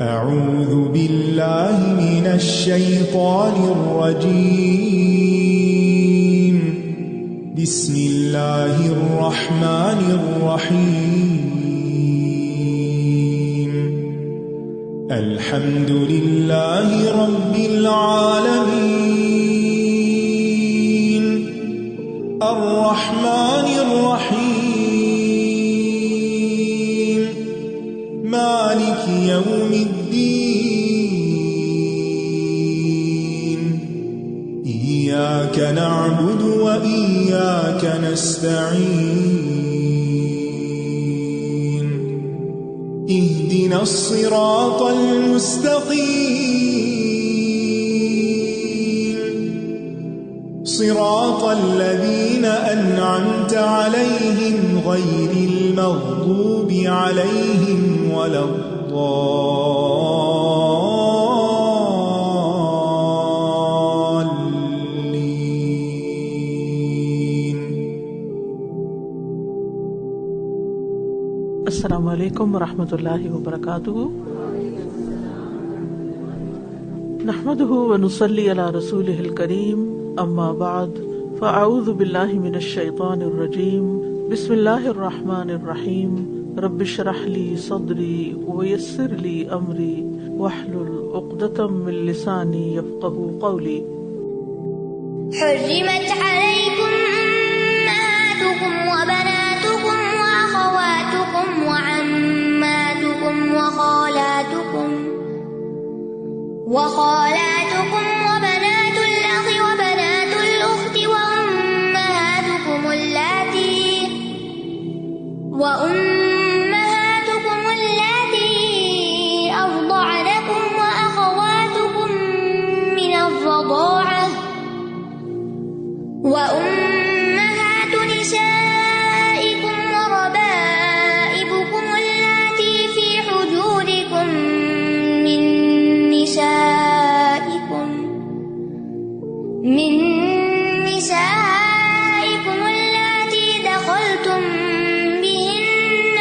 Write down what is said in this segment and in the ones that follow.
اعوذ باللہ من الشیطان الرجیم بسم اللہ الرحمن الرحیم الحمد للہ رب العالمین الرحمن الرحیم مالک یوم الدین ایاک نعبد و ایاک نستعین اهدنا الصراط المستقیم صراط الذین انعمت علیہم غیر المغضوب علیہم ولا الضالین۔ السلام علیکم ورحمۃ اللہ وبرکاتہ۔ نحمده ونصلی علی رسولہ الکریم، اما بعد فاعوذ باللہ من الشیطان الرجیم، بسم اللہ الرحمن الرحیم، رب اشرح لی صدری ویسر لی امری واحلل عقدۃ من لسانی یفقہوا قولی۔ حرمت علیکم امہاتکم وبناتکم واخواتکم وعماتکم وخالاتکم وبنات الأخ وبنات الأخت وأمهاتكم اللاتي أرضعنكم وأخواتكم من الرضاعة وأمهات نسائكم وربائبكم اللاتي في حجوركم من نسائكم اللاتي دخلتم بهن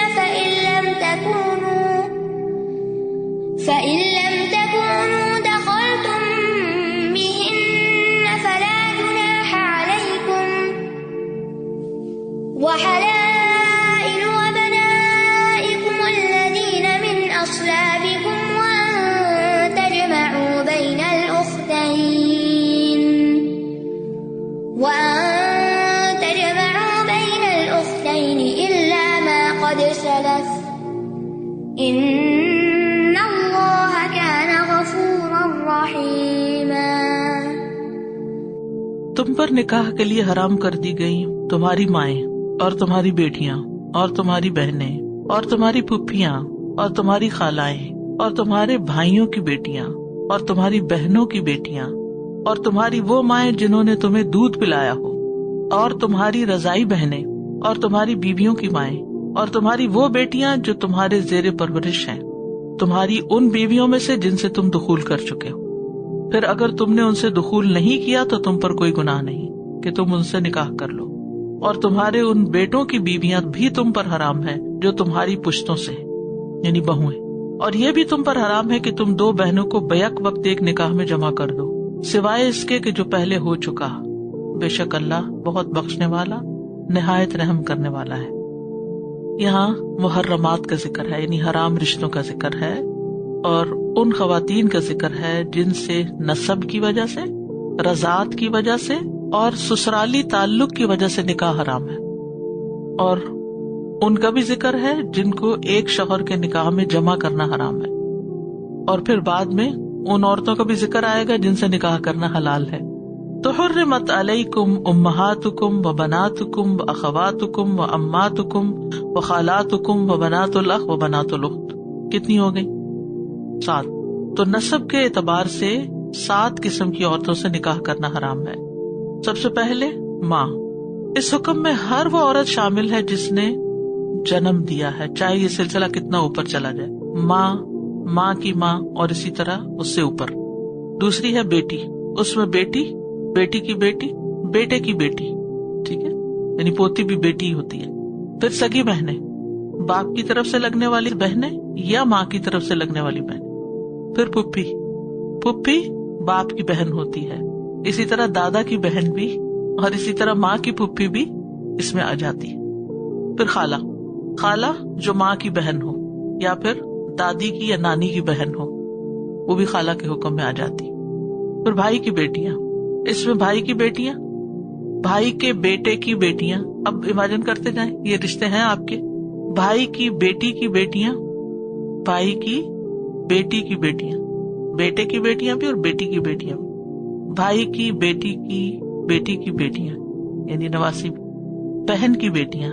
فإن لم تكونوا دخلتم بهن فلا جناح عليكم وحلائل أبنائكم الذين من أصلابكم وأن تجمعوا بين الأختين إلا ما قد سلف إن الله كان غفورا رحيما۔ تم پر نکاح کے لیے حرام کر دی گئی تمہاری مائیں اور تمہاری بیٹیاں اور تمہاری بہنیں اور تمہاری پھوپھیاں اور تمہاری خالائیں اور تمہارے بھائیوں کی بیٹیاں اور تمہاری بہنوں کی بیٹیاں اور تمہاری وہ مائیں جنہوں نے تمہیں دودھ پلایا ہو اور تمہاری رضائی بہنیں اور تمہاری بیویوں کی مائیں اور تمہاری وہ بیٹیاں جو تمہارے زیر پرورش ہیں، تمہاری ان بیویوں میں سے جن سے تم دخول کر چکے ہو۔ پھر اگر تم نے ان سے دخول نہیں کیا تو تم پر کوئی گناہ نہیں کہ تم ان سے نکاح کر لو، اور تمہارے ان بیٹوں کی بیویاں بھی تم پر حرام ہیں جو تمہاری پشتوں سے ہیں، یعنی بہویں، اور یہ بھی تم پر حرام ہے کہ تم دو بہنوں کو بیک وقت ایک نکاح میں جمع کر دو، سوائے اس کے کہ جو پہلے ہو چکا، بے شک اللہ بہت بخشنے والا نہایت رحم کرنے والا ہے۔ یہاں محرمات کا ذکر ہے، یعنی حرام رشتوں کا ذکر ہے، اور ان خواتین کا ذکر ہے جن سے نسب کی وجہ سے، رضاعت کی وجہ سے اور سسرالی تعلق کی وجہ سے نکاح حرام ہے، اور ان کا بھی ذکر ہے جن کو ایک شوہر کے نکاح میں جمع کرنا حرام ہے، اور پھر بعد میں ان عورتوں کا بھی ذکر آئے گا جن سے نکاح کرنا حلال ہے۔ تو حرمت علیکم امہاتکم وبناتکم واخواتکم وعماتکم وخالاتکم وبنات الاخ وبنات الاخت، کتنی ہو گئی؟ 7۔ تو نسب کے اعتبار سے 7 قسم کی عورتوں سے نکاح کرنا حرام ہے۔ سب سے پہلے ماں، اس حکم میں ہر وہ عورت شامل ہے جس نے جنم دیا ہے، چاہے یہ سلسلہ کتنا اوپر چلا جائے، ماں کی ماں اور اسی طرح اس سے اوپر۔ دوسری ہے بیٹی، اس میں بیٹی، بیٹی کی بیٹی، بیٹے کی بیٹی، ٹھیک ہے، یعنی پوتی بھی بیٹی ہی ہوتی ہے۔ پھر سگی بہنیں، باپ کی طرف سے لگنے والی بہنیں یا ماں کی طرف سے لگنے والی بہنیں، پھر پھپھی، پھپھی باپ کی بہن ہوتی ہے، اسی طرح دادا کی بہن بھی، اور اسی طرح ماں کی پھپھی بھی اس میں آ جاتی ہے۔ پھر خالہ، خالہ جو ماں کی بہن ہو یا پھر دادی کی یا نانی کی بہن ہو، وہ بھی خالہ کے حکم میں آ جاتی۔ پھر بھائی کی بیٹیاں، اس میں بھائی کی بیٹیاں، بھائی کے بیٹے کی بیٹیاں، اب امیجن کرتے جائیں یہ رشتے ہیں آپ کے، بھائی کی بیٹی کی بیٹیاں، بھائی کی بیٹی کی بیٹیاں، بیٹے کی بیٹیاں بھی اور بیٹی کی بیٹیاں بھی، بھائی کی بیٹی کی بیٹی کی بیٹیاں یعنی نواسی بھی، بہن کی بیٹیاں،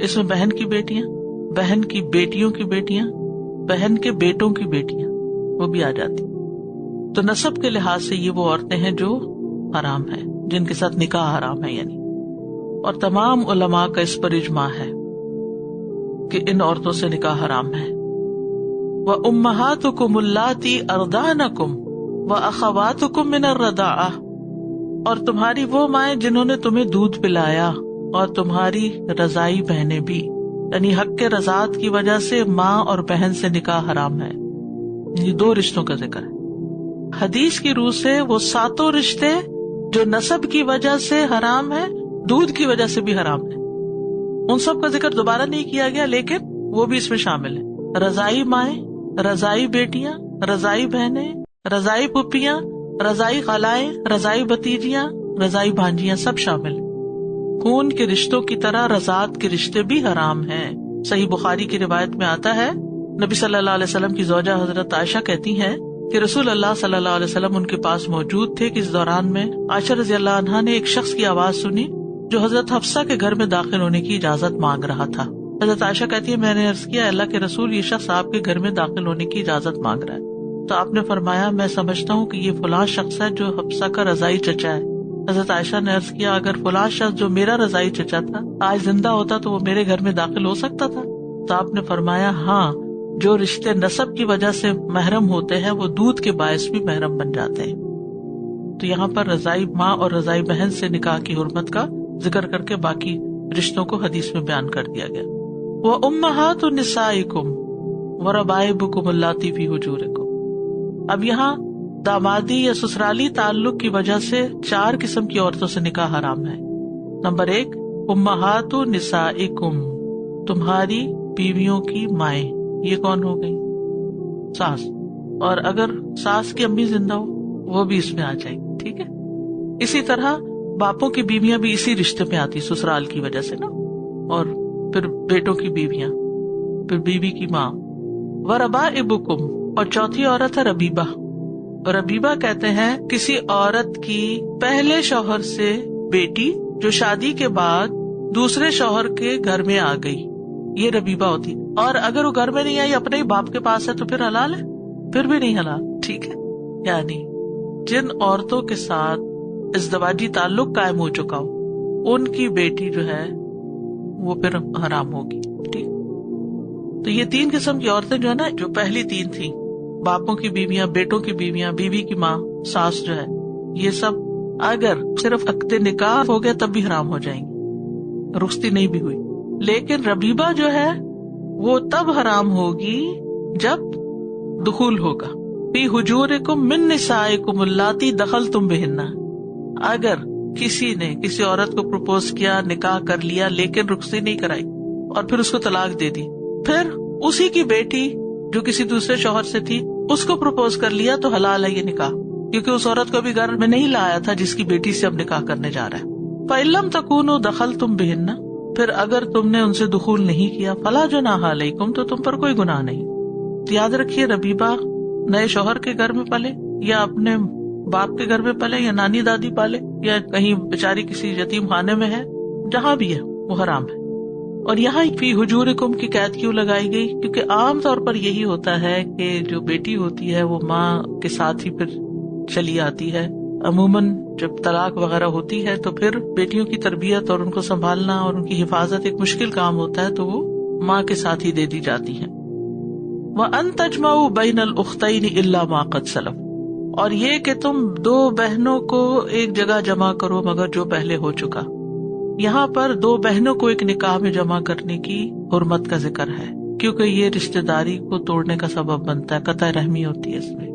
اس میں بہن کی بیٹیاں، بہن کی بیٹیوں کی بیٹیاں، بہن کے بیٹوں کی بیٹیاں، وہ بھی آ جاتی۔ تو نسب کے لحاظ سے یہ وہ عورتیں ہیں جو حرام ہیں، جن کے ساتھ نکاح حرام ہے یعنی، اور تمام علماء کا اس پر اجماع ہے کہ ان عورتوں سے نکاح حرام ہے۔ وَأُمَّهَاتُكُمُ اللَّاتِي أَرْضَعْنَكُمْ وَأَخَوَاتُكُمْ مِنَ الرَّضَاعَةِ، اور تمہاری وہ مائیں جنہوں نے تمہیں دودھ پلایا، اور تمہاری رضائی بہنیں بھی، یعنی حق کے رضاعت کی وجہ سے ماں اور بہن سے نکاح حرام ہے۔ یہ دو رشتوں کا ذکر ہے۔ حدیث کی روح سے وہ ساتوں رشتے جو نسب کی وجہ سے حرام ہے، دودھ کی وجہ سے بھی حرام ہے، ان سب کا ذکر دوبارہ نہیں کیا گیا، لیکن وہ بھی اس میں شامل ہے۔ رضائی مائیں، رضائی بیٹیاں، رضائی بہنیں، رضائی پھپھیاں، رضائی خالائیں، رضائی بھتیجیاں، رضائی بھانجیاں، سب شامل ہیں۔ خون کے رشتوں کی طرح رضاعت کے رشتے بھی حرام ہیں۔ صحیح بخاری کی روایت میں آتا ہے، نبی صلی اللہ علیہ وسلم کی زوجہ حضرت عائشہ کہتی ہیں کہ رسول اللہ صلی اللہ علیہ وسلم ان کے پاس موجود تھے کہ اس دوران میں عائشہ رضی اللہ عنہا نے ایک شخص کی آواز سنی جو حضرت حفصہ کے گھر میں داخل ہونے کی اجازت مانگ رہا تھا۔ حضرت عائشہ کہتی ہے میں نے عرض کیا اللہ کے رسول، یہ شخص آپ کے گھر میں داخل ہونے کی اجازت مانگ رہا ہے، تو آپ نے فرمایا میں سمجھتا ہوں کہ یہ فلاں شخص ہے جو حفصہ کا رضائی چچا ہے۔ حضرت عائشہ نے عرض کیا اگر فلاں شخص جو میرا رضائی چچا تھا آج زندہ ہوتا تو وہ میرے گھر میں داخل ہو سکتا تھا؟ تو آپ نے فرمایا ہاں، جو رشتے نسب کی وجہ سے محرم ہوتے ہیں وہ دودھ کے باعث بھی محرم بن جاتے ہیں۔ تو یہاں پر رضائی ماں اور رضائی بہن سے نکاح کی حرمت کا ذکر کر کے باقی رشتوں کو حدیث میں بیان کر دیا گیا۔ وَأُمَّهَاتُ نِسَائِكُمْ وَرَبَائِبُكُمُ اللَّاتِي فِي حُجُورِكُمْ، اب یہاں دامادی یا سسرالی تعلق کی وجہ سے 4 قسم کی عورتوں سے نکاح حرام ہے۔ نمبر 1، امہات نسائکم، تمہاری بیویوں کی مائیں، یہ کون ہو گئی؟ ساس، اور اگر ساس کی امی زندہ ہو وہ بھی اس میں آ جائے گی، ٹھیک ہے۔ اسی طرح باپوں کی بیویاں بھی اسی رشتے میں آتی سسرال کی وجہ سے نا، اور پھر بیٹوں کی بیویاں، پھر بیوی کی ماں۔ وربائبکم، اور چوتھی عورت ہے ربیبہ۔ ربیبہ کہتے ہیں کسی عورت کی پہلے شوہر سے بیٹی جو شادی کے بعد دوسرے شوہر کے گھر میں آ گئی، یہ ربیبہ ہوتی، اور اگر وہ گھر میں نہیں آئی اپنے ہی باپ کے پاس ہے تو پھر حلال ہے، پھر بھی نہیں حلال، ٹھیک ہے۔ یعنی جن عورتوں کے ساتھ ازدواجی تعلق قائم ہو چکا ہو ان کی بیٹی جو ہے وہ پھر حرام ہوگی، ٹھیک۔ تو یہ 3 قسم کی عورتیں جو ہے نا، جو پہلی 3 تھیں، باپوں کی بیویاں، بیٹوں کی بیویاں، بیوی کی ماں، ساس جو ہے، یہ سب اگر صرف عقد نکاح ہو گیا تب بھی حرام ہو جائیں گی، رخصتی نہیں بھی ہوئی۔ لیکن ربیبہ جو ہے وہ تب حرام ہوگی جب دخول ہوگا۔ فی حجورکم من نسائکم اللاتی دخلتم بہن، اگر کسی نے کسی عورت کو پروپوز کیا، نکاح کر لیا لیکن رخصتی نہیں کرائی اور پھر اس کو طلاق دے دی، پھر اسی کی بیٹی جو کسی دوسرے شوہر سے تھی اس کو پروپوز کر لیا تو حلال ہے یہ نکاح، کیونکہ اس عورت کو بھی گھر میں نہیں لایا تھا جس کی بیٹی سے اب نکاح کرنے جا رہا ہے۔ فَإِن لَمْ تَكُونُوا دَخَلْتُمْ بِهِنَّ، پھر اگر تم نے ان سے دخول نہیں کیا، فَلَا جُنَاحَ عَلَيْكُمْ، تو تم پر کوئی گناہ نہیں۔ تو یاد رکھیے ربیبہ نئے شوہر کے گھر میں پلے یا اپنے باپ کے گھر میں پلے یا نانی دادی پالے یا کہیں بیچاری کسی یتیم خانے میں ہے، جہاں بھی ہے وہ حرام ہے۔ اور یہاں فی حجورکم کی قید کیوں لگائی گئی؟ کیونکہ عام طور پر یہی ہوتا ہے کہ جو بیٹی ہوتی ہے وہ ماں کے ساتھ ہی پھر چلی آتی ہے۔ عموماً جب طلاق وغیرہ ہوتی ہے تو پھر بیٹیوں کی تربیت اور ان کو سنبھالنا اور ان کی حفاظت ایک مشکل کام ہوتا ہے، تو وہ ماں کے ساتھ ہی دے دی جاتی ہیں۔ وَأَن تَجْمَعُوا بَيْنَ الْأُخْتَيْنِ إِلَّا مَا قَدْ سَلَفَ، اور یہ کہ تم 2 بہنوں کو ایک جگہ جمع کرو مگر جو پہلے ہو چکا۔ یہاں پر 2 بہنوں کو ایک نکاح میں جمع کرنے کی حرمت کا ذکر ہے، کیونکہ یہ رشتہ داری کو توڑنے کا سبب بنتا ہے، قطع رحمی ہوتی ہے اس میں۔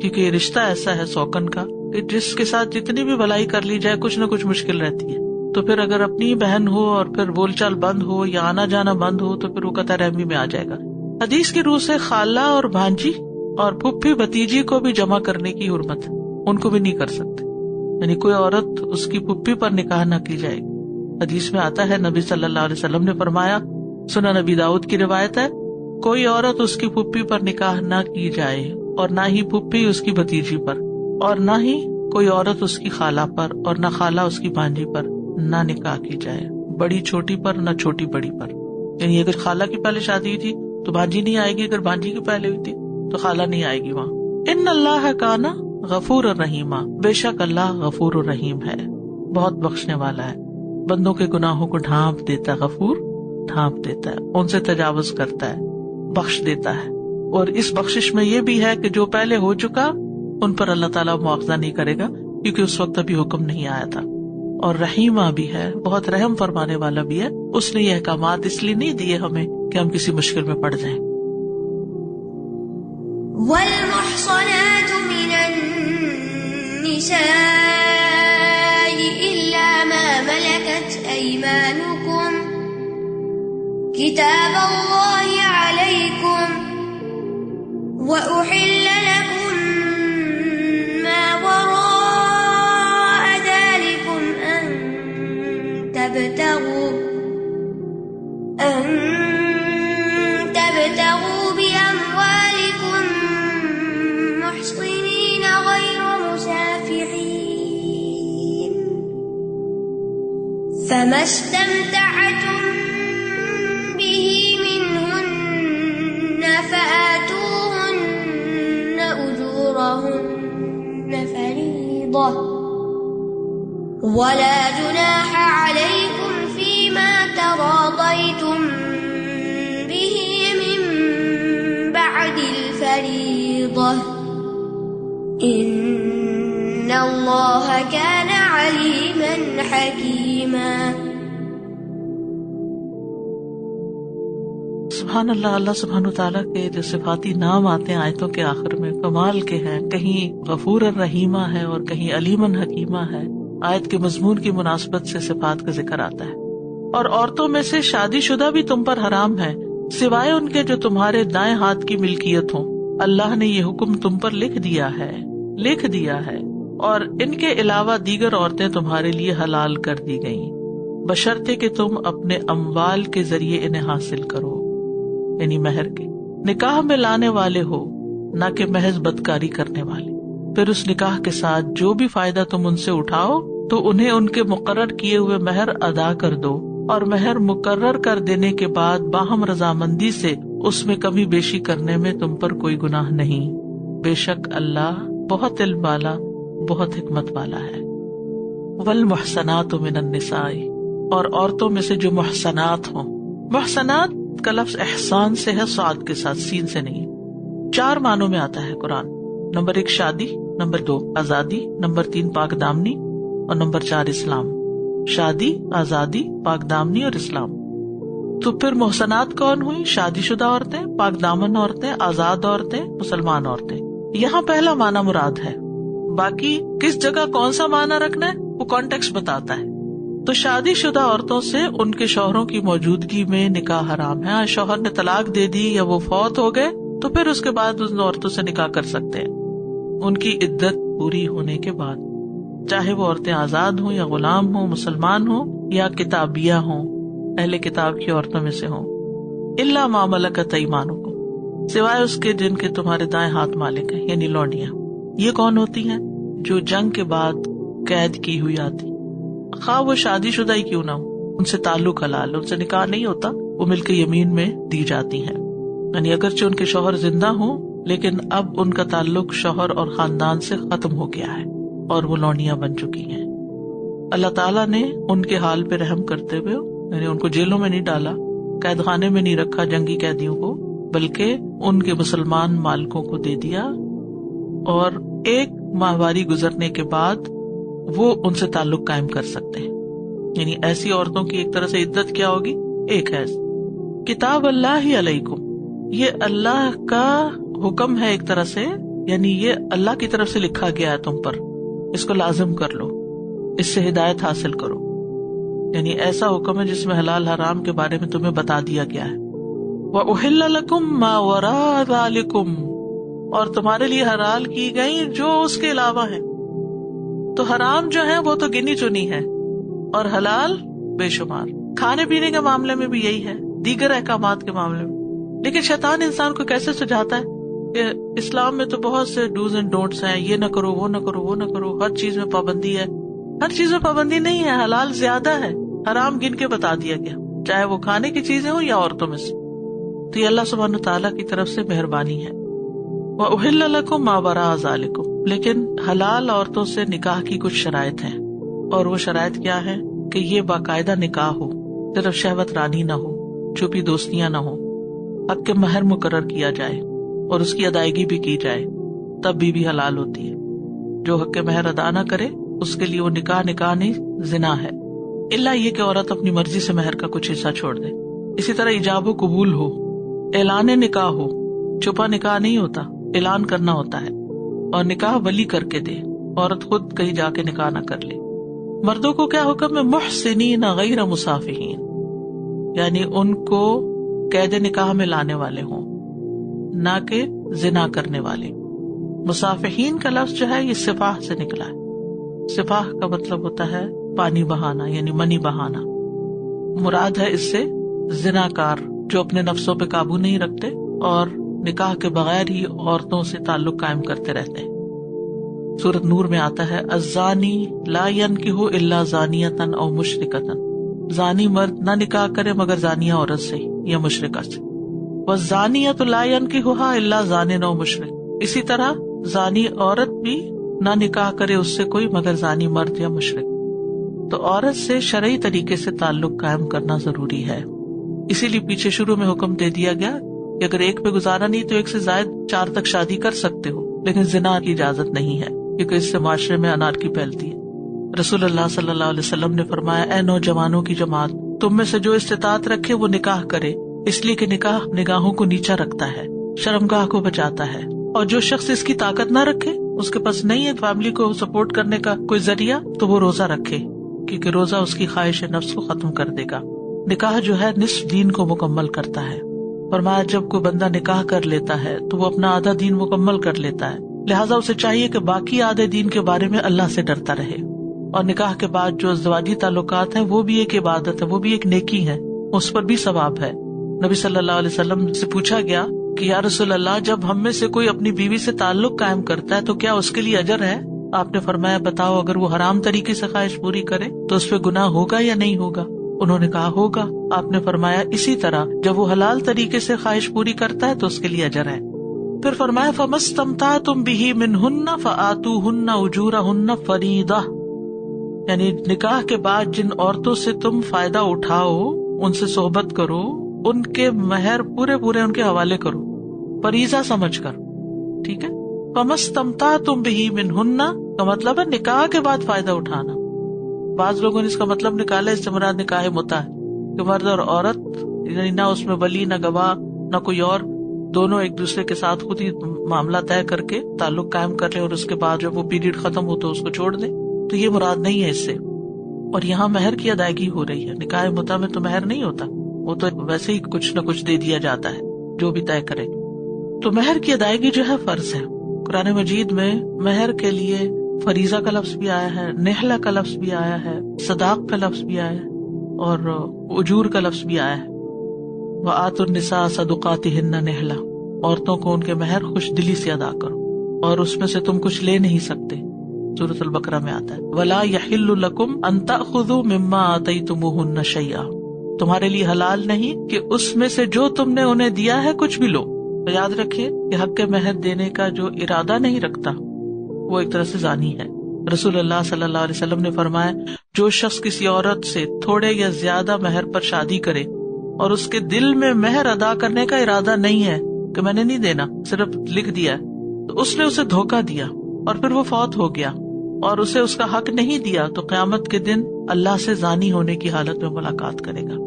کیونکہ یہ رشتہ ایسا ہے سوکن کا کہ جس کے ساتھ جتنی بھی بھلائی کر لی جائے کچھ نہ کچھ مشکل رہتی ہے. تو پھر اگر اپنی بہن ہو اور پھر بول چال بند ہو یا آنا جانا بند ہو تو پھر وہ قطع رحمی میں آ جائے گا. حدیث کی روح سے خالہ اور بھانجی اور پھپھی بھتیجی کو بھی جمع کرنے کی حرمت ہے، ان کو بھی نہیں کر سکتے. یعنی کوئی عورت اس کی پھپھی پر نکاح نہ کی جائے گی. حدیث میں آتا ہے نبی صلی اللہ علیہ وسلم نے فرمایا، سنن نبی داؤد کی روایت ہے، کوئی عورت اس کی پھپھی پر نکاح نہ کی جائے اور نہ ہی پھپھی اس کی بھتیجی پر، اور نہ ہی کوئی عورت اس کی خالہ پر اور نہ خالہ اس کی بھانجی پر نہ نکاح کی جائے، بڑی چھوٹی پر نہ چھوٹی بڑی پر. یعنی اگر خالہ کی پہلے شادی ہوئی تھی تو بھانجی نہیں آئے گی، اگر بھانجی کی پہلے ہوئی تھی تو خالہ نہیں آئے گی وہاں. ان اللہ کان غفور الرحیم، بے شک اللہ غفور الرحیم ہے، بہت بخشنے والا ہے، بندوں کے گناہوں کو ڈھانپ دیتا ہے. غفور ڈھانپ دیتا ہے، ان سے تجاوز کرتا ہے، بخش دیتا ہے. اور اس بخشش میں یہ بھی ہے کہ جو پہلے ہو چکا ان پر اللہ تعالیٰ مواخذہ نہیں کرے گا کیونکہ اس وقت ابھی حکم نہیں آیا تھا. اور رحیمہ بھی ہے، بہت رحم فرمانے والا بھی ہے. اس نے یہ احکامات اس لیے نہیں دیے ہمیں کہ ہم کسی مشکل میں پڑ جائیں. والمحصنات من النساء إلا ما ملكت أيمانكم كتاب الله عليكم وأحل لكم ما وراء ذلكم أن تبتغوا بأموالكم محصنين غير مسافحين فما استمتعتم به منهن فآتوهن أجورهن فريضة ولا جناح عليكم فيما تراضيتم به من بعد الفريضة إن الله كان عليما حكيما. سبحان اللہ. اللہ سبحانہ تعالیٰ کے جو صفاتی نام آتے ہیں آیتوں کے آخر میں کمال کے ہیں، کہیں غفور الرحیمہ ہے اور کہیں علیمًا حکیمہ ہے. آیت کے مضمون کی مناسبت سے صفات کا ذکر آتا ہے. اور عورتوں میں سے شادی شدہ بھی تم پر حرام ہے سوائے ان کے جو تمہارے دائیں ہاتھ کی ملکیت ہوں. اللہ نے یہ حکم تم پر لکھ دیا ہے اور ان کے علاوہ دیگر عورتیں تمہارے لیے حلال کر دی گئیں بشرطے کہ تم اپنے اموال کے ذریعے انہیں حاصل کرو، یعنی مہر کے. نکاح میں لانے والے ہو نہ کہ محض بدکاری کرنے والے. پھر اس نکاح کے ساتھ جو بھی فائدہ تم ان سے اٹھاؤ تو انہیں ان کے مقرر کیے ہوئے مہر ادا کر دو، اور مہر مقرر کر دینے کے بعد باہم رضامندی سے اس میں کمی بیشی کرنے میں تم پر کوئی گناہ نہیں. بے شک اللہ بہت علم والا، بہت حکمت والا ہے. والمحصنات من النساء، اور عورتوں میں سے جو محصنات ہوں. محصنات کا لفظ احسان سے ہے، صاد کے ساتھ، سین سے نہیں. 4 معنوں میں آتا ہے قرآن. نمبر 1 شادی، نمبر 2 آزادی، نمبر 3 پاک دامنی اور نمبر 4 اسلام. شادی، آزادی، پاک دامنی اور اسلام. تو پھر محسنات کون ہوئی؟ شادی شدہ عورتیں، پاک دامن عورتیں، آزاد عورتیں، مسلمان عورتیں. یہاں پہلا معنی مراد ہے، باقی کس جگہ کون سا معنی رکھنا ہے وہ کانٹیکسٹ بتاتا ہے. تو شادی شدہ عورتوں سے ان کے شوہروں کی موجودگی میں نکاح حرام ہے. شوہر نے طلاق دے دی یا وہ فوت ہو گئے تو پھر اس کے بعد ان عورتوں سے نکاح کر سکتے ہیں ان کی عدت پوری ہونے کے بعد، چاہے وہ عورتیں آزاد ہوں یا غلام ہوں، مسلمان ہوں یا کتابیہ ہوں، اہل کتاب کی عورتوں میں سے ہوں. الا ما ملکت ایمانکم، سوائے اس کے جن کے تمہارے دائیں ہاتھ مالک ہیں، یعنی لونڈیاں. یہ کون ہوتی ہیں؟ جو جنگ کے بعد قید کی ہوئی آتی، خواہ وہ شادی شدہ ہی کیوں نہ ہو، ان سے تعلق حلال، ان سے نکاح نہیں ہوتا، وہ ملک یمین میں دی جاتی ہیں. یعنی اگرچہ ان کے شوہر زندہ ہوں لیکن اب ان کا تعلق شوہر اور خاندان سے ختم ہو گیا ہے اور وہ لونڈیاں بن چکی ہیں. اللہ تعالیٰ نے ان کے حال پہ رحم کرتے ہوئے یعنی ان کو جیلوں میں نہیں ڈالا، قید خانے میں نہیں رکھا جنگی قیدیوں کو، بلکہ ان کے مسلمان مالکوں کو دے دیا، اور 1 ماہواری گزرنے کے بعد وہ ان سے تعلق قائم کر سکتے ہیں. یعنی ایسی عورتوں کی ایک طرح سے عدت کیا ہوگی؟ 1 ہے. کتاب اللہ علیکم، یہ اللہ کا حکم ہے ایک طرح سے یعنی یہ اللہ کی طرف سے لکھا گیا ہے تم پر، اس کو لازم کر لو، اس سے ہدایت حاصل کرو. یعنی ایسا حکم ہے جس میں حلال حرام کے بارے میں تمہیں بتا دیا گیا ہے. وَأُحِلَّ لَكُم مَّا وَرَاءَ ذَلِكُم، اور تمہارے لیے حلال کی گئی جو اس کے علاوہ ہے. تو حرام جو ہے وہ تو گنی چنی ہے اور حلال بے شمار. کھانے پینے کے معاملے میں بھی یہی ہے، دیگر احکامات کے معاملے میں. لیکن شیطان انسان کو کیسے سجاتا ہے کہ اسلام میں تو بہت سے ڈوز اینڈ ڈونٹس ہیں، یہ نہ کرو، وہ نہ کرو، وہ نہ کرو، ہر چیز میں پابندی ہے. ہر چیز میں پابندی نہیں ہے، حلال زیادہ ہے، حرام گن کے بتا دیا گیا، چاہے وہ کھانے کی چیزیں ہوں یا عورتوں میں سے. تو یہ اللہ سبحانہ تعالیٰ کی طرف سے مہربانی ہے. وَأُحِلَّ لَكُم مَّا وَرَاءَ ذَلِكُم، لیکن حلال عورتوں سے نکاح کی کچھ شرائط ہیں، اور وہ شرائط کیا ہے کہ یہ باقاعدہ نکاح ہو، صرف شہوت رانی نہ ہو، چھپی دوستیاں نہ ہو، حق کے مہر مقرر کیا جائے اور اس کی ادائیگی بھی کی جائے، تب بھی حلال ہوتی ہے. جو حق کے مہر ادا نہ کرے اس کے لیے وہ نکاح نہیں، زنا ہے. الا یہ کہ عورت اپنی مرضی سے مہر کا کچھ حصہ چھوڑ دے. اسی طرح ایجاب و قبول ہو، اعلان نکاح ہو، چھپا نکاح نہیں ہوتا، اعلان کرنا ہوتا ہے، اور نکاح ولی کر کے دے، عورت خود کہیں جا کے نکاح نہ کر لے. مردوں کو کیا حکم ہے؟ محسنین غیر مسافحین، یعنی ان کو قید نکاح میں لانے والے ہوں، نہ کہ زنا کرنے والے. مسافحین کا لفظ جو ہے یہ سفاح سے نکلا ہے. سفاح کا مطلب ہوتا ہے پانی بہانا، یعنی منی بہانا. مراد ہے اس سے زنا کار جو اپنے نفسوں پہ قابو نہیں رکھتے اور نکاح کے بغیر ہی عورتوں سے تعلق قائم کرتے رہتے ہیں. سورۃ نور میں آتا ہے الزانی لا ينکح الا زانیۃ او مشرکۃ، زانی مرد نہ نکاح کرے مگر زانیہ عورت سے یا مشرکہ سے. والزانیۃ لا ينکحها الا زان او مشرک، اسی طرح زانی عورت بھی نہ نکاح کرے اس سے کوئی مگر زانی مرد یا مشرک. تو عورت سے شرعی طریقے سے تعلق قائم کرنا ضروری ہے. اسی لیے پیچھے شروع میں حکم دے دیا گیا کہ اگر ایک پہ گزارا نہیں تو ایک سے زائد 4 تک شادی کر سکتے ہو، لیکن زنا کی اجازت نہیں ہے کیونکہ اس سے معاشرے میں انارکی پھیلتی ہے. رسول اللہ صلی اللہ علیہ وسلم نے فرمایا، اے نوجوانوں کی جماعت، تم میں سے جو استطاعت رکھے وہ نکاح کرے، اس لیے کہ نکاح نگاہوں کو نیچا رکھتا ہے، شرمگاہ کو بچاتا ہے. اور جو شخص اس کی طاقت نہ رکھے، اس کے پاس نہیں ہے فیملی کو سپورٹ کرنے کا کوئی ذریعہ، تو وہ روزہ رکھے، کیونکہ روزہ اس کی خواہش نفس کو ختم کر دے گا. نکاح جو ہے نصف دین کو مکمل کرتا ہے. فرمایا جب کوئی بندہ نکاح کر لیتا ہے تو وہ اپنا آدھا دین مکمل کر لیتا ہے، لہٰذا اسے چاہیے کہ باقی آدھے دین کے بارے میں اللہ سے ڈرتا رہے. اور نکاح کے بعد جو ازدواجی تعلقات ہیں وہ بھی ایک عبادت ہے، وہ بھی ایک نیکی ہے، اس پر بھی ثواب ہے. نبی صلی اللہ علیہ وسلم سے پوچھا گیا کہ یا رسول اللہ، جب ہم میں سے کوئی اپنی بیوی سے تعلق قائم کرتا ہے تو کیا اس کے لیے اجر ہے؟ آپ نے فرمایا بتاؤ، اگر وہ حرام طریقے سے خواہش پوری کرے تو اس پہ گناہ ہوگا یا نہیں ہوگا؟ انہوں نے کہا ہوگا. آپ نے فرمایا اسی طرح جب وہ حلال طریقے سے خواہش پوری کرتا ہے تو اس کے لیے اجر ہے. پھر فرمایا فَمَسْتَمْتَعْتُمْ بِهِ مِنْهُنَّ فَآتُوهُنَّ أُجُورَهُنَّ فَرِيضَةً، یعنی نکاح کے بعد جن عورتوں سے تم فائدہ اٹھاؤ، ان سے صحبت کرو، ان کے مہر پورے ان کے حوالے کرو، فریضہ سمجھ کر. ٹھیک ہے، فَمَسْتَمْتَعْتُمْ بِهِ مِنْهُنَّ کا مطلب ہے نکاح کے بعد فائدہ اٹھانا. بعض لوگوں نے اس کا مطلب نکالا اس سے مراد نکاح متع ہے کہ مرد اور عورت، یعنی نہ اس میں ولی نہ گواہ نہ کوئی اور، دونوں ایک دوسرے کے ساتھ خود ہی معاملہ طے کر کے تعلق قائم کر لیں اور اس کے بعد جب وہ پیریڈ ختم ہو تو اس کو چھوڑ دیں. تو یہ مراد نہیں ہے اس سے. اور یہاں مہر کی ادائیگی ہو رہی ہے. نکاح متع میں تو مہر نہیں ہوتا، وہ تو ویسے ہی کچھ نہ کچھ دے دیا جاتا ہے جو بھی طے کرے. تو مہر کی ادائیگی جو ہے فرض ہے. قرآن مجید میں مہر کے لیے فریضہ کا لفظ بھی آیا ہے، نحلہ کا لفظ بھی آیا ہے، صداق کا لفظ بھی آیا ہے، اور اجور کا لفظ بھی آیا ہے. وآتوا النساء صدقاتہن نحلہ، عورتوں کو ان کے مہر خوش دلی سے ادا کرو اور اس میں سے تم کچھ لے نہیں سکتے. سورۃ البقرہ میں آتا ہے ولا یحل لکم ان تأخذوا مما آتیتموہن شیئا، تمہارے لیے حلال نہیں کہ اس میں سے جو تم نے انہیں دیا ہے کچھ بھی لو. تو یاد رکھیے کہ حق کے مہر دینے کا جو ارادہ نہیں رکھتا وہ ایک طرح سے زانی ہے. رسول اللہ صلی اللہ علیہ وسلم نے فرمایا جو شخص کسی عورت سے تھوڑے یا زیادہ مہر پر شادی کرے اور اس کے دل میں مہر ادا کرنے کا ارادہ نہیں ہے کہ میں نے نہیں دینا، صرف لکھ دیا، تو اس نے اسے دھوکہ دیا اور پھر وہ فوت ہو گیا اور اسے اس کا حق نہیں دیا، تو قیامت کے دن اللہ سے زانی ہونے کی حالت میں ملاقات کرے گا.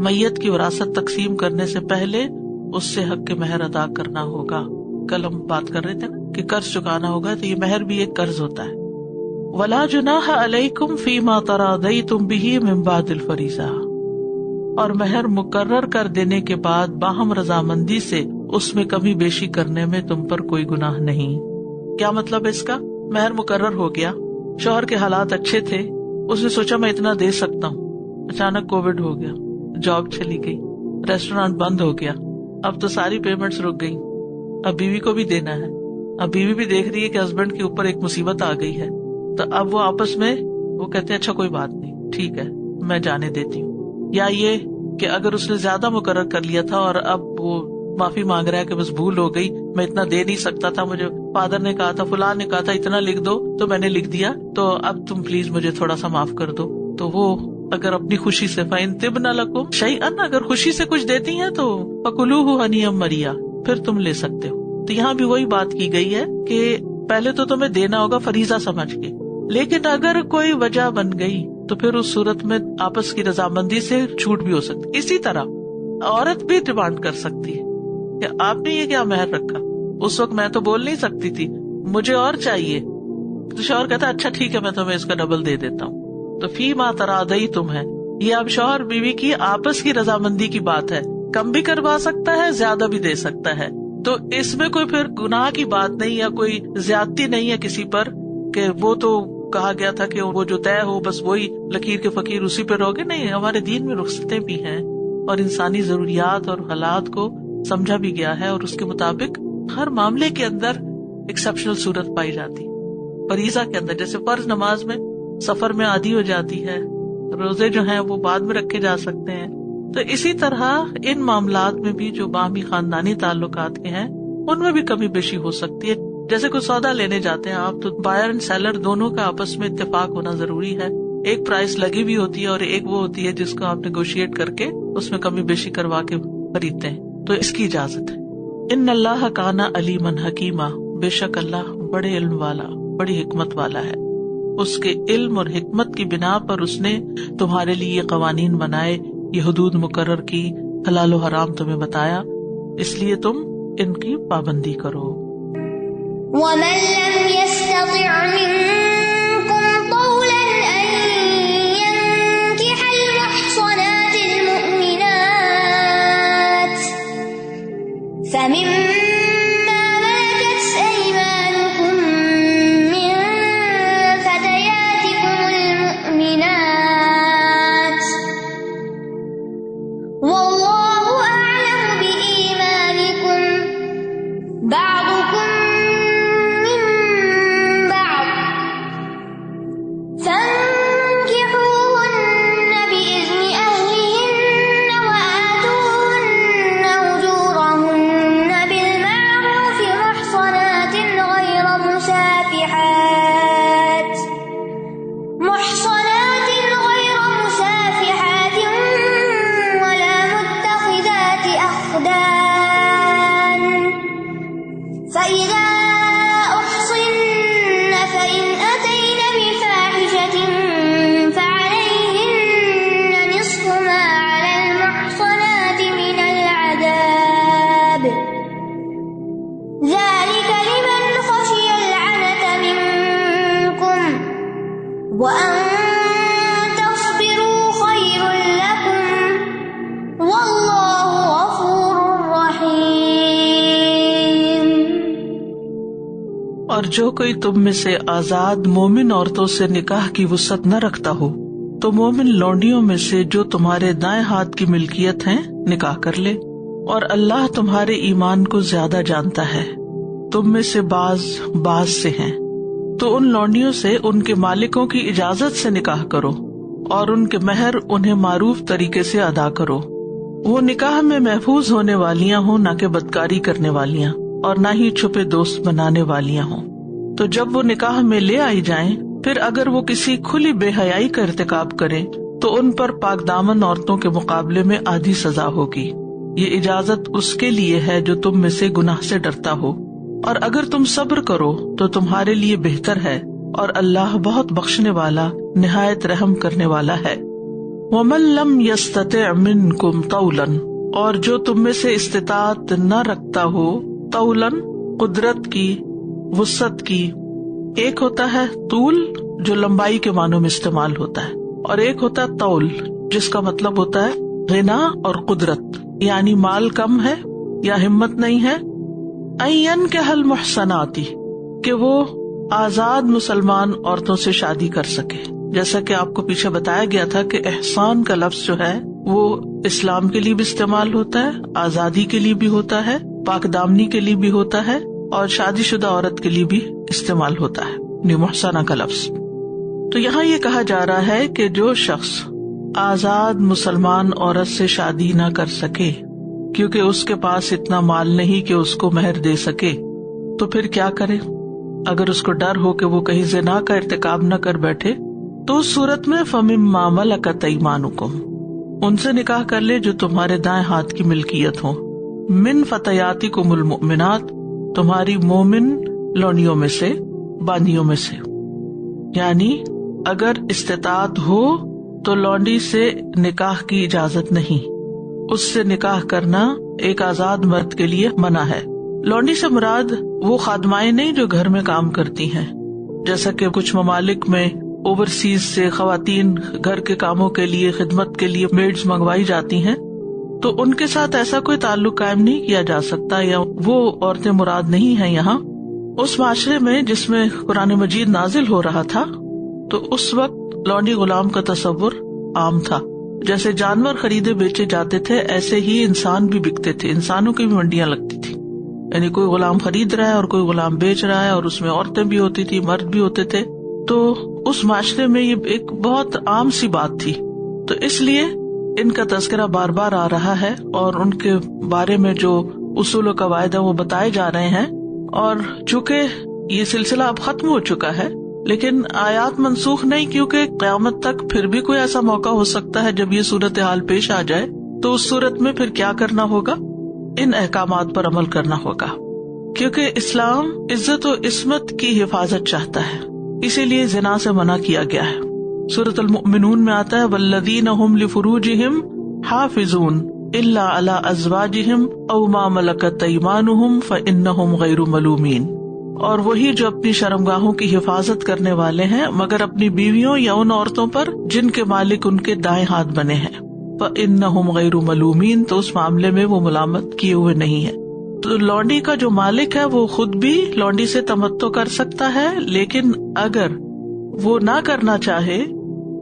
میت کی وراثت تقسیم کرنے سے پہلے اس سے حق کے مہر ادا کرنا ہوگا. کل ہم بات کر رہے تھے کہ قرض چکانا ہوگا تو یہ مہر بھی ایک قرض ہوتا ہے. ولا جناح علیکم فیما تراضیتم بہ من بعد الفریضہ، اور مہر مقرر کر دینے کے بعد باہم رضامندی سے اس میں کمی بیشی کرنے میں تم پر کوئی گناہ نہیں. کیا مطلب ہے اس کا؟ مہر مقرر ہو گیا، شوہر کے حالات اچھے تھے، اس نے سوچا میں اتنا دے سکتا ہوں، اچانک کووڈ ہو گیا، جاب چلی گئی، ریسٹورانٹ بند ہو گیا، اب تو ساری پیمنٹس رک گئی، اب بیوی کو بھی دینا ہے، اب بیوی بھی دیکھ رہی ہے کہ ہسبینڈ کے اوپر ایک مصیبت آ گئی ہے، تو اب وہ آپس میں وہ کہتے ہیں اچھا کوئی بات نہیں، ٹھیک ہے میں جانے دیتی ہوں. یا یہ کہ اگر اس نے زیادہ مقرر کر لیا تھا اور اب وہ معافی مانگ رہا ہے کہ بس بھول ہو گئی، میں اتنا دے نہیں سکتا تھا، مجھے فادر نے کہا تھا، فلاں نے کہا تھا اتنا لکھ دو تو میں نے لکھ دیا، تو اب تم پلیز مجھے تھوڑا سا معاف کر دو. تو وہ اگر اپنی خوشی سے فَإِن طِبْنَ لَكُمْ شَيْئًا، اگر خوشی سے کچھ دیتی ہیں تو فَكُلُوهُ هَنِيًّا مَرِيًّا، پھر تم لے سکتے ہو. تو یہاں بھی وہی بات کی گئی ہے کہ پہلے تو تمہیں دینا ہوگا فریضہ سمجھ کے، لیکن اگر کوئی وجہ بن گئی تو پھر اس صورت میں آپس کی رضامندی سے چھوٹ بھی ہو سکتی. اسی طرح عورت بھی ڈیمانڈ کر سکتی ہے کہ آپ نے یہ کیا مہر رکھا، اس وقت میں تو بول نہیں سکتی تھی، مجھے اور چاہیے، تو شوہر کہتا اچھا ٹھیک ہے میں تمہیں اس کا ڈبل دے دیتا ہوں. تو فی ما تراضیتم ہے، یہ اب شوہر بیوی کی آپس کی رضامندی کی بات ہے، کم بھی کروا سکتا ہے زیادہ بھی دے سکتا ہے. تو اس میں کوئی پھر گناہ کی بات نہیں یا کوئی زیادتی نہیں ہے کسی پر کہ وہ تو کہا گیا تھا کہ وہ جو طے ہو بس وہی لکیر کے فقیر اسی پہ رہو گے. نہیں، ہمارے دین میں رخصتیں بھی ہیں اور انسانی ضروریات اور حالات کو سمجھا بھی گیا ہے، اور اس کے مطابق ہر معاملے کے اندر ایکسیپشنل صورت پائی جاتی. فریضہ کے اندر جیسے فرض نماز میں سفر میں عادی ہو جاتی ہے، روزے جو ہیں وہ بعد میں رکھے جا سکتے ہیں، تو اسی طرح ان معاملات میں بھی جو باہمی خاندانی تعلقات کے ہیں ان میں بھی کمی بیشی ہو سکتی ہے. جیسے کوئی سودا لینے جاتے ہیں آپ، تو بائر اینڈ سیلر دونوں کا آپس میں اتفاق ہونا ضروری ہے. ایک پرائس لگی بھی ہوتی ہے اور ایک وہ ہوتی ہے جس کو آپ نیگوشیٹ کر کے اس میں کمی بیشی کروا کے خریدتے ہیں، تو اس کی اجازت ہے. ان اللہ کان علیما حکیما، بے شک اللہ بڑے علم والا بڑی حکمت والا ہے. اس کے علم اور حکمت کی بنا پر اس نے تمہارے لیے یہ قوانین بنائے، یہ حدود مقرر کی، حلال و حرام تمہیں بتایا، اس لیے تم ان کی پابندی کرو. وَمَن لَّمْ يَسْتَطِعْ مِنكُمْ طَوْلًا أَن يَنكِحَ الْمُحْصَنَاتِ الْمُؤْمِنَاتِ فَمِمَّا مَلَكَتْ أَيْمَانُكُم مِّن فَتَيَاتِكُمُ الْمُؤْمِنَاتِ وَاللَّهُ أَعْلَمُ بِإِيمَانِكُم بَعْضُكُم مِّن بَعْضٍ فَانكِحُوهُنَّ بِإِذْنِ أَهْلِهِنَّ وَآتُوهُنَّ أُجُورَهُنَّ بِالْمَعْرُوفِ مُحْصَنَاتٍ غَيْرَ مُسَافِحَاتٍ وَلَا مُتَّخِذَاتِ أَخْدَانٍ فَإِذَا أُحْصِنَّ فَإِنْ أَتَيْنَ بِفَاحِشَةٍ فَعَلَيْهِنَّ نِصْفُ مَا عَلَى الْمُحْصَنَاتِ مِنَ الْعَذَابِ ذَلِكَ لِمَنْ خَشِيَ الْعَنَتَ مِنكُمْ وَأَن تَصْبِرُوا خَيْرٌ لَّكُمْ وَاللَّهُ غَفُورٌ رَّحِيمٌ. اور جو کوئی تم میں سے آزاد مومن عورتوں سے نکاح کی وسعت نہ رکھتا ہو تو مومن لونڈیوں میں سے جو تمہارے دائیں ہاتھ کی ملکیت ہیں نکاح کر لے. اور اللہ تمہارے ایمان کو زیادہ جانتا ہے، تم میں سے بعض سے ہیں، تو ان لونڈیوں سے ان کے مالکوں کی اجازت سے نکاح کرو اور ان کے مہر انہیں معروف طریقے سے ادا کرو. وہ نکاح میں محفوظ ہونے والیاں ہوں، نہ کہ بدکاری کرنے والیاں، اور نہ ہی چھپے دوست بنانے والیاں ہوں. تو جب وہ نکاح میں لے آئی جائیں، پھر اگر وہ کسی کھلی بے حیائی کا ارتکاب کریں تو ان پر پاک دامن عورتوں کے مقابلے میں آدھی سزا ہوگی. یہ اجازت اس کے لیے ہے جو تم میں سے گناہ سے ڈرتا ہو، اور اگر تم صبر کرو تو تمہارے لیے بہتر ہے، اور اللہ بہت بخشنے والا نہایت رحم کرنے والا ہے. وَمَن لَّمْ يَسْتَطِعْ مِنكُمْ طَوْلًا، اور جو تم میں سے استطاعت نہ رکھتا ہو، طولاً قدرت کی، وسعت کی. ایک ہوتا ہے طول جو لمبائی کے معنوں میں استعمال ہوتا ہے، اور ایک ہوتا ہے طول جس کا مطلب ہوتا ہے غنا اور قدرت، یعنی مال کم ہے یا ہمت نہیں ہے. این کے حل محسناتی، کہ وہ آزاد مسلمان عورتوں سے شادی کر سکے. جیسا کہ آپ کو پیچھے بتایا گیا تھا کہ احسان کا لفظ جو ہے وہ اسلام کے لیے بھی استعمال ہوتا ہے، آزادی کے لیے بھی ہوتا ہے، پاک دامنی کے لیے بھی ہوتا ہے، اور شادی شدہ عورت کے لیے بھی استعمال ہوتا ہے محسنہ کا لفظ. تو یہاں یہ کہا جا رہا ہے کہ جو شخص آزاد مسلمان عورت سے شادی نہ کر سکے کیونکہ اس کے پاس اتنا مال نہیں کہ اس کو مہر دے سکے، تو پھر کیا کرے؟ اگر اس کو ڈر ہو کہ وہ کہیں زنا کا ارتکاب نہ کر بیٹھے تو اس صورت میں فَمِمَّا مَلَكَتْ أَيْمَانُكُمْ، ان سے نکاح کر لے جو تمہارے دائیں ہاتھ کی ملکیت ہو. من فتياتكم المؤمنات، تمہاری مومن لونڈیوں میں سے، باندیوں میں سے. یعنی اگر استطاعت ہو تو لونڈی سے نکاح کی اجازت نہیں، اس سے نکاح کرنا ایک آزاد مرد کے لیے منع ہے. لونڈی سے مراد وہ خادمائیں نہیں جو گھر میں کام کرتی ہیں، جیسا کہ کچھ ممالک میں اوورسیز سے خواتین گھر کے کاموں کے لیے، خدمت کے لیے میڈز منگوائی جاتی ہیں، تو ان کے ساتھ ایسا کوئی تعلق قائم نہیں کیا جا سکتا، یا وہ عورتیں مراد نہیں ہیں یہاں. اس معاشرے میں جس میں قرآن مجید نازل ہو رہا تھا تو اس وقت لونڈی غلام کا تصور عام تھا. جیسے جانور خریدے بیچے جاتے تھے ایسے ہی انسان بھی بکتے تھے، انسانوں کی بھی منڈیاں لگتی تھی. یعنی کوئی غلام خرید رہا ہے اور کوئی غلام بیچ رہا ہے، اور اس میں عورتیں بھی ہوتی تھی، مرد بھی ہوتے تھے. تو اس معاشرے میں یہ ایک بہت عام سی بات تھی. تو اس لیے ان کا تذکرہ بار بار آ رہا ہے، اور ان کے بارے میں جو اصول و قواعد ہیں وہ بتائے جا رہے ہیں. اور چونکہ یہ سلسلہ اب ختم ہو چکا ہے لیکن آیات منسوخ نہیں، کیونکہ قیامت تک پھر بھی کوئی ایسا موقع ہو سکتا ہے جب یہ صورتحال پیش آ جائے، تو اس صورت میں پھر کیا کرنا ہوگا؟ ان احکامات پر عمل کرنا ہوگا، کیونکہ اسلام عزت و عصمت کی حفاظت چاہتا ہے، اسی لیے زنا سے منع کیا گیا ہے. سورۃ المؤمنون میں آتا ہے والذین هم لفروجہم حافظون الا علی ازواجہم او ما ملکت ایمانہم فانہم غیر ملومین. اور وہی جو اپنی شرمگاہوں کی حفاظت کرنے والے ہیں مگر اپنی بیویوں یا ان عورتوں پر جن کے مالک ان کے دائیں ہاتھ بنے ہیں، فانہم غیر ملومین، تو اس معاملے میں وہ ملامت کیے ہوئے نہیں ہے. تو لونڈی کا جو مالک ہے وہ خود بھی لونڈی سے تمتع کر سکتا ہے، لیکن اگر وہ نہ کرنا چاہے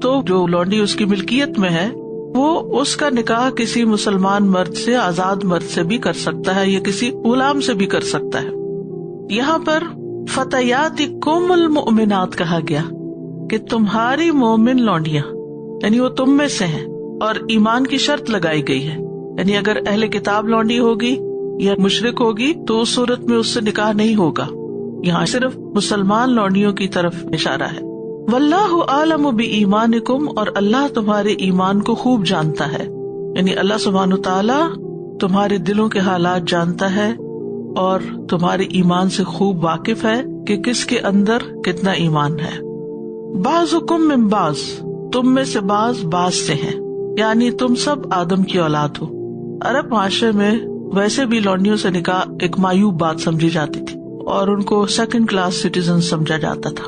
تو جو لونڈی اس کی ملکیت میں ہے وہ اس کا نکاح کسی مسلمان مرد سے، آزاد مرد سے بھی کر سکتا ہے، یا کسی غلام سے بھی کر سکتا ہے. یہاں پر فتیاتکم المؤمنات کہا گیا کہ تمہاری مومن لونڈیاں، یعنی وہ تم میں سے ہیں، اور ایمان کی شرط لگائی گئی ہے. یعنی اگر اہل کتاب لونڈی ہوگی یا مشرک ہوگی تو اس صورت میں اس سے نکاح نہیں ہوگا. یہاں صرف مسلمان لونڈیوں کی طرف اشارہ ہے. واللہ عالم بایمانکم، اور اللہ تمہارے ایمان کو خوب جانتا ہے. یعنی اللہ سبحانہ تعالی تمہارے دلوں کے حالات جانتا ہے اور تمہارے ایمان سے خوب واقف ہے کہ کس کے اندر کتنا ایمان ہے. بعضکم من بعض، تم میں سے بعض سے ہیں، یعنی تم سب آدم کی اولاد ہو. عرب معاشرے میں ویسے بھی لونڈیوں سے نکاح ایک معیوب بات سمجھی جاتی تھی اور ان کو سیکنڈ کلاس سٹیزن سمجھا جاتا تھا.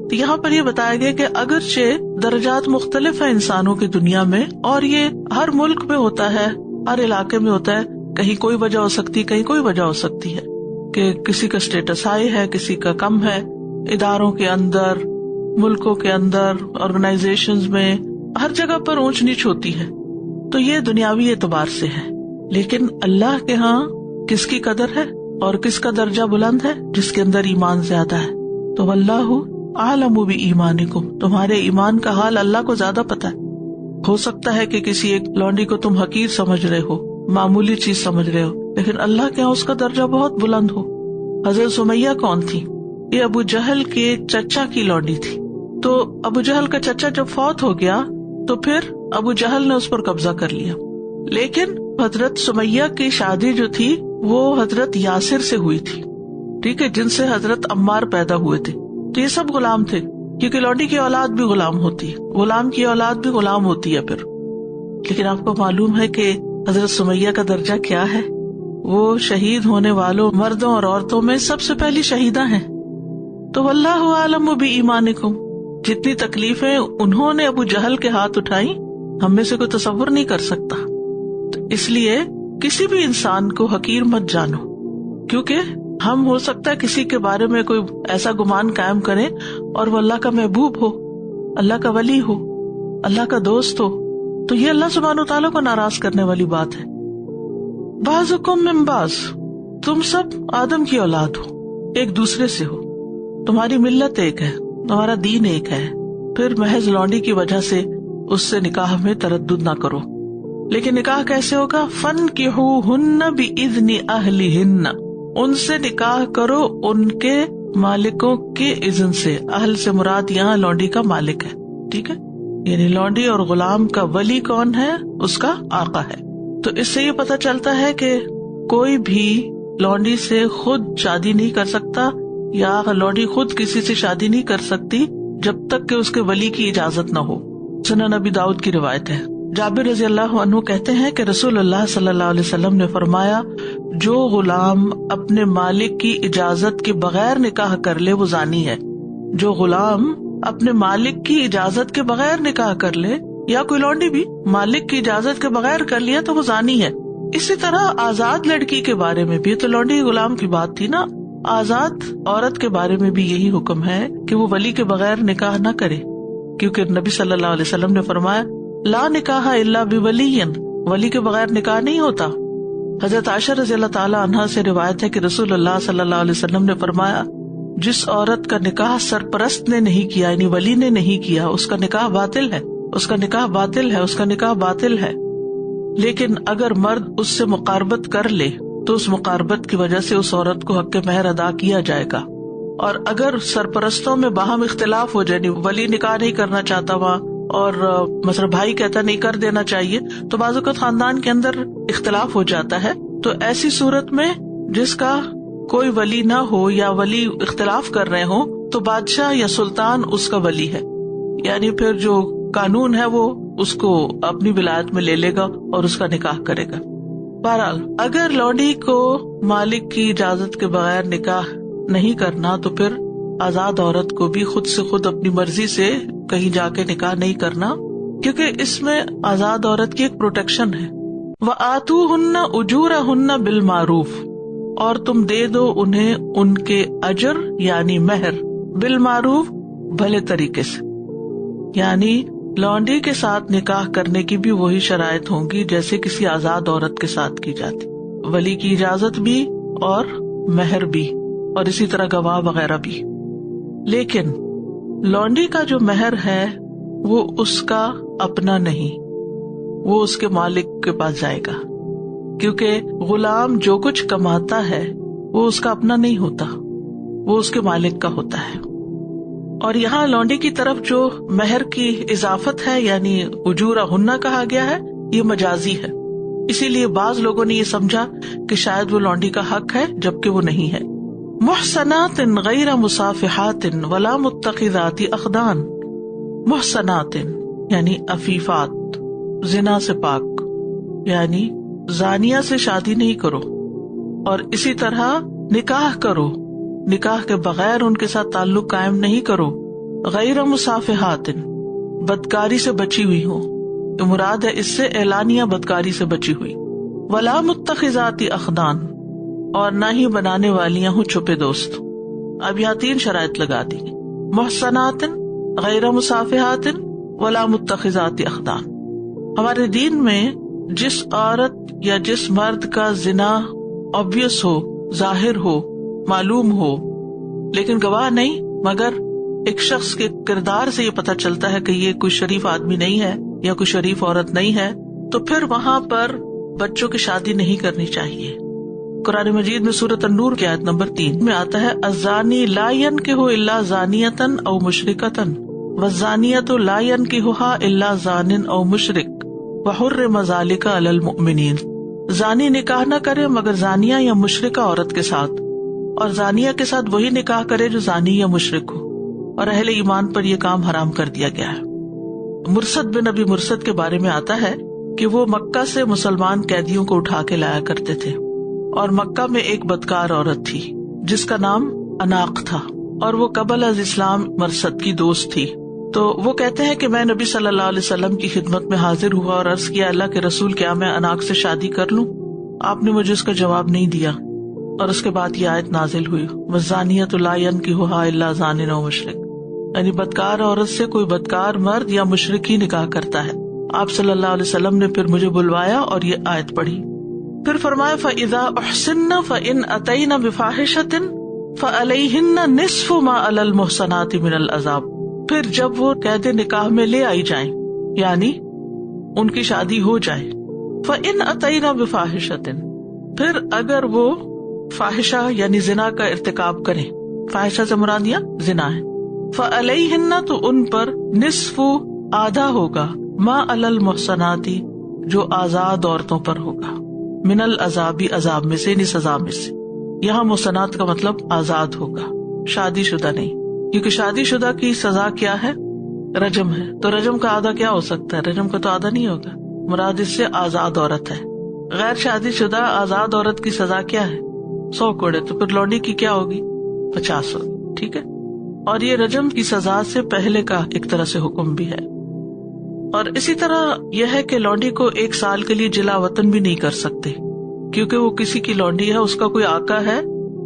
تو یہاں پر یہ بتایا گیا کہ اگرچہ درجات مختلف ہیں انسانوں کی دنیا میں، اور یہ ہر ملک میں ہوتا ہے، ہر علاقے میں ہوتا ہے، کہیں کوئی وجہ ہو سکتی ہے، کہیں کوئی وجہ ہو سکتی ہے کہ کسی کا اسٹیٹس ہائی ہے، کسی کا کم ہے. اداروں کے اندر، ملکوں کے اندر، آرگنائزیشنز میں، ہر جگہ پر اونچ نیچ ہوتی ہے. تو یہ دنیاوی اعتبار سے ہے، لیکن اللہ کے ہاں کس کی قدر ہے اور کس کا درجہ بلند ہے؟ جس کے اندر ایمان زیادہ ہے. تو واللہ عالم بایمانکم، تمہارے ایمان کا حال اللہ کو زیادہ پتا ہے. ہو سکتا ہے کہ کسی ایک لونڈی کو تم حقیر سمجھ رہے ہو، معمولی چیز سمجھ رہے ہو، لیکن اللہ کے ہاں اس کا درجہ بہت بلند ہو. حضرت سمیہ کون تھی؟ یہ ابو جہل کے چچا کی لونڈی تھی. تو ابو جہل کا چچا جب فوت ہو گیا تو پھر ابو جہل نے اس پر قبضہ کر لیا. لیکن حضرت سمیہ کی شادی جو تھی وہ حضرت یاسر سے ہوئی تھی، ٹھیک ہے، جن سے حضرت عمار پیدا ہوئے تھے. تو یہ سب غلام تھے، کیونکہ لونڈی کی اولاد بھی غلام ہوتی ہے، غلام کی اولاد بھی غلام ہوتی ہے پھر. لیکن آپ کو معلوم ہے کہ حضرت سمیہ کا درجہ کیا ہے؟ وہ شہید ہونے والوں مردوں اور عورتوں میں سب سے پہلی شہیدہ ہیں. تو واللہ اعلم بایمانکم، جتنی تکلیفیں انہوں نے ابو جہل کے ہاتھ اٹھائی ہم میں سے کوئی تصور نہیں کر سکتا. تو اس لیے کسی بھی انسان کو حقیر مت جانو، کیونکہ ہم ہو سکتا ہے کسی کے بارے میں کوئی ایسا گمان قائم کریں اور وہ اللہ کا محبوب ہو، اللہ کا ولی ہو، اللہ کا دوست ہو، تو یہ اللہ سبحانہ وتعالیٰ کو ناراض کرنے والی بات ہے. بعضکم من بعض، تم سب آدم کی اولاد ہو، ایک دوسرے سے ہو، تمہاری ملت ایک ہے، تمہارا دین ایک ہے. پھر محض لونڈی کی وجہ سے اس سے نکاح میں تردد نہ کرو. لیکن نکاح کیسے ہوگا؟ فَانْكِحُوهُنَّ بِإِذْنِ أَهْلِهِنَّ، ان سے نکاح کرو ان کے مالکوں کے اذن سے. اہل سے مراد یہاں لونڈی کا مالک ہے، ٹھیک ہے، یعنی لونڈی اور غلام کا ولی کون ہے؟ اس کا آقا ہے. تو اس سے یہ پتہ چلتا ہے کہ کوئی بھی لونڈی سے خود شادی نہیں کر سکتا، یا لونڈی خود کسی سے شادی نہیں کر سکتی جب تک کہ اس کے ولی کی اجازت نہ ہو. سنن ابی داؤد کی روایت ہے. جابر رضی اللہ عنہ کہتے ہیں کہ رسول اللہ صلی اللہ علیہ وسلم نے فرمایا، جو غلام اپنے مالک کی اجازت کے بغیر نکاح کر لے وہ زانی ہے. جو غلام اپنے مالک کی اجازت کے بغیر نکاح کر لے، یا کوئی لونڈی بھی مالک کی اجازت کے بغیر کر لیا تو وہ زانی ہے. اسی طرح آزاد لڑکی کے بارے میں بھی، تو لونڈی غلام کی بات تھی نا، آزاد عورت کے بارے میں بھی یہی حکم ہے کہ وہ ولی کے بغیر نکاح نہ کرے، کیونکہ نبی صلی اللہ علیہ وسلم نے فرمایا لا نکاح الا بولی، ولی کے بغیر نکاح نہیں ہوتا. حضرت عائشہ رضی اللہ تعالی عنہا سے روایت ہے کہ رسول اللہ صلی اللہ علیہ وسلم نے فرمایا، جس عورت کا نکاح سرپرست نے نہیں کیا، یعنی ولی نے نہیں کیا، اس کا نکاح باطل ہے، اس کا نکاح باطل ہے، اس کا نکاح باطل ہے. لیکن اگر مرد اس سے مقاربت کر لے تو اس مقاربت کی وجہ سے اس عورت کو حق مہر ادا کیا جائے گا. اور اگر سرپرستوں میں باہم اختلاف ہو جائے، ولی نکاح نہیں کرنا چاہتا وہاں اور مثلا بھائی کہتا نہیں کر دینا چاہیے، تو بعض اوقات خاندان کے اندر اختلاف ہو جاتا ہے، تو ایسی صورت میں جس کا کوئی ولی نہ ہو یا ولی اختلاف کر رہے ہوں تو بادشاہ یا سلطان اس کا ولی ہے، یعنی پھر جو قانون ہے وہ اس کو اپنی ولایت میں لے لے گا اور اس کا نکاح کرے گا. بہرحال اگر لونڈی کو مالک کی اجازت کے بغیر نکاح نہیں کرنا تو پھر آزاد عورت کو بھی خود سے خود اپنی مرضی سے کہیں جا کے نکاح نہیں کرنا، کیونکہ اس میں آزاد عورت کی ایک پروٹیکشن ہے. وَآتُوهُنَّ أُجُورَهُنَّ بِالْمَعْرُوفِ، اور تم دے دو انہیں ان کے اجر یعنی مہر، بالمعروف بھلے طریقے سے. یعنی لونڈی کے ساتھ نکاح کرنے کی بھی وہی شرائط ہوں گی جیسے کسی آزاد عورت کے ساتھ کی جاتی، ولی کی اجازت بھی اور مہر بھی، اور اسی طرح گواہ وغیرہ بھی. لیکن لونڈی کا جو مہر ہے وہ اس کا اپنا نہیں، وہ اس کے مالک کے پاس جائے گا، کیونکہ غلام جو کچھ کماتا ہے وہ اس کا اپنا نہیں ہوتا، وہ اس کے مالک کا ہوتا ہے. اور یہاں لونڈی کی طرف جو مہر کی اضافت ہے یعنی اجورہن کہا گیا ہے، یہ مجازی ہے. اسی لیے بعض لوگوں نے یہ سمجھا کہ شاید وہ لونڈی کا حق ہے جبکہ وہ نہیں ہے. محصنات غیر مصافحات ولا متخذات اخدان، محصنات یعنی عفیفات، زنا سے پاک، یعنی زانیہ سے شادی نہیں کرو، اور اسی طرح نکاح کرو، نکاح کے بغیر ان کے ساتھ تعلق قائم نہیں کرو. غیر مصافحات، بدکاری سے بچی ہوئی ہو، تو مراد ہے اس سے اعلانیہ بدکاری سے بچی ہوئی. ولا متخذات اخدان، اور نہ ہی بنانے والیاں ہوں چھپے دوست. اب یہاں 3 شرائط لگا دی، محصنات غیر مصافحات ولا متخذات اخدان. ہمارے دین میں جس عورت یا جس مرد کا زنا obvious ہو، ظاہر ہو، معلوم ہو، لیکن گواہ نہیں، مگر ایک شخص کے کردار سے یہ پتہ چلتا ہے کہ یہ کوئی شریف آدمی نہیں ہے یا کوئی شریف عورت نہیں ہے، تو پھر وہاں پر بچوں کی شادی نہیں کرنی چاہیے. قرآن مجید میں سورۃ النور کی آیت نمبر 3 میں آتا ہے، الزانی لا ينکح الا زانیۃ او مشرکۃ والزانیۃ لا ينکحها الا زان او مشرک وحرم ذلک علی المؤمنین. زانی نکاح نہ کرے مگر زانیہ یا مشرکہ عورت کے ساتھ، اور زانیہ کے ساتھ وہی نکاح کرے جو زانی یا مشرک ہو، اور اہل ایمان پر یہ کام حرام کر دیا گیا ہے. مرثد بن ابی مرثد کے بارے میں آتا ہے کہ وہ مکہ سے مسلمان قیدیوں کو اٹھا کے لایا کرتے تھے، اور مکہ میں ایک بدکار عورت تھی جس کا نام اناق تھا، اور وہ قبل از اسلام مرثد کی دوست تھی. تو وہ کہتے ہیں کہ میں نبی صلی اللہ علیہ وسلم کی خدمت میں حاضر ہوا اور عرض کیا، اللہ کے رسول کیا میں اناق سے شادی کر لوں؟ آپ نے مجھے اس کا جواب نہیں دیا، اور اس کے بعد یہ آیت نازل ہوئی، وَالزَّانِيَةُ لَا يَنكِحُهَا إِلَّا زَانٍ أَوْ مُشْرِكٌ، یعنی بدکار عورت سے کوئی بدکار مرد یا مشرک ہی نکاح کرتا ہے. آپ صلی اللہ علیہ وسلم نے پھر مجھے بلوایا اور یہ آیت پڑھی. پھر فرمایا فَإِذَا أُحْسِنَّ فَإِنْ أَتَيْنَ بِفَاحِشَةٍ فَعَلَيْهِنَّ نِصْفُ مَا عَلَى الْمُحْصَنَاتِ مِنَ الْعَذَابِ. پھر جب وہ قید نکاح میں لے آئی جائیں، یعنی ان کی شادی ہو جائے، فَإِنْ أَتَيْنَ بِفَاحِشَةٍ، پھر اگر وہ فاحشہ یعنی زنا کا ارتکاب کریں، فاحشہ سے مراد یا زنا ہے، فَعَلَيْهِنَّ تو ان پر نصف آدھا ہوگا، ما علی المحصنات جو آزاد عورتوں پر ہوگا، من العذاب عذاب میں سے، یعنی سزا میں سے. یہاں محصنات کا مطلب آزاد ہوگا، شادی شدہ نہیں، کیونکہ شادی شدہ کی سزا کیا ہے؟ رجم ہے. تو رجم کا آدھا کیا ہو سکتا ہے؟ رجم کا تو آدھا نہیں ہوگا، مراد اس سے آزاد عورت ہے. غیر شادی شدہ آزاد عورت کی سزا کیا ہے؟ 100 کوڑے. تو پھر لونڈی کی کیا ہوگی؟ 50 ہوگی. ٹھیک ہے. اور یہ رجم کی سزا سے پہلے کا ایک طرح سے حکم بھی ہے. اور اسی طرح یہ ہے کہ لونڈی کو 1 سال کے لیے جلا وطن بھی نہیں کر سکتے، کیونکہ وہ کسی کی لونڈی ہے، اس کا کوئی آقا ہے،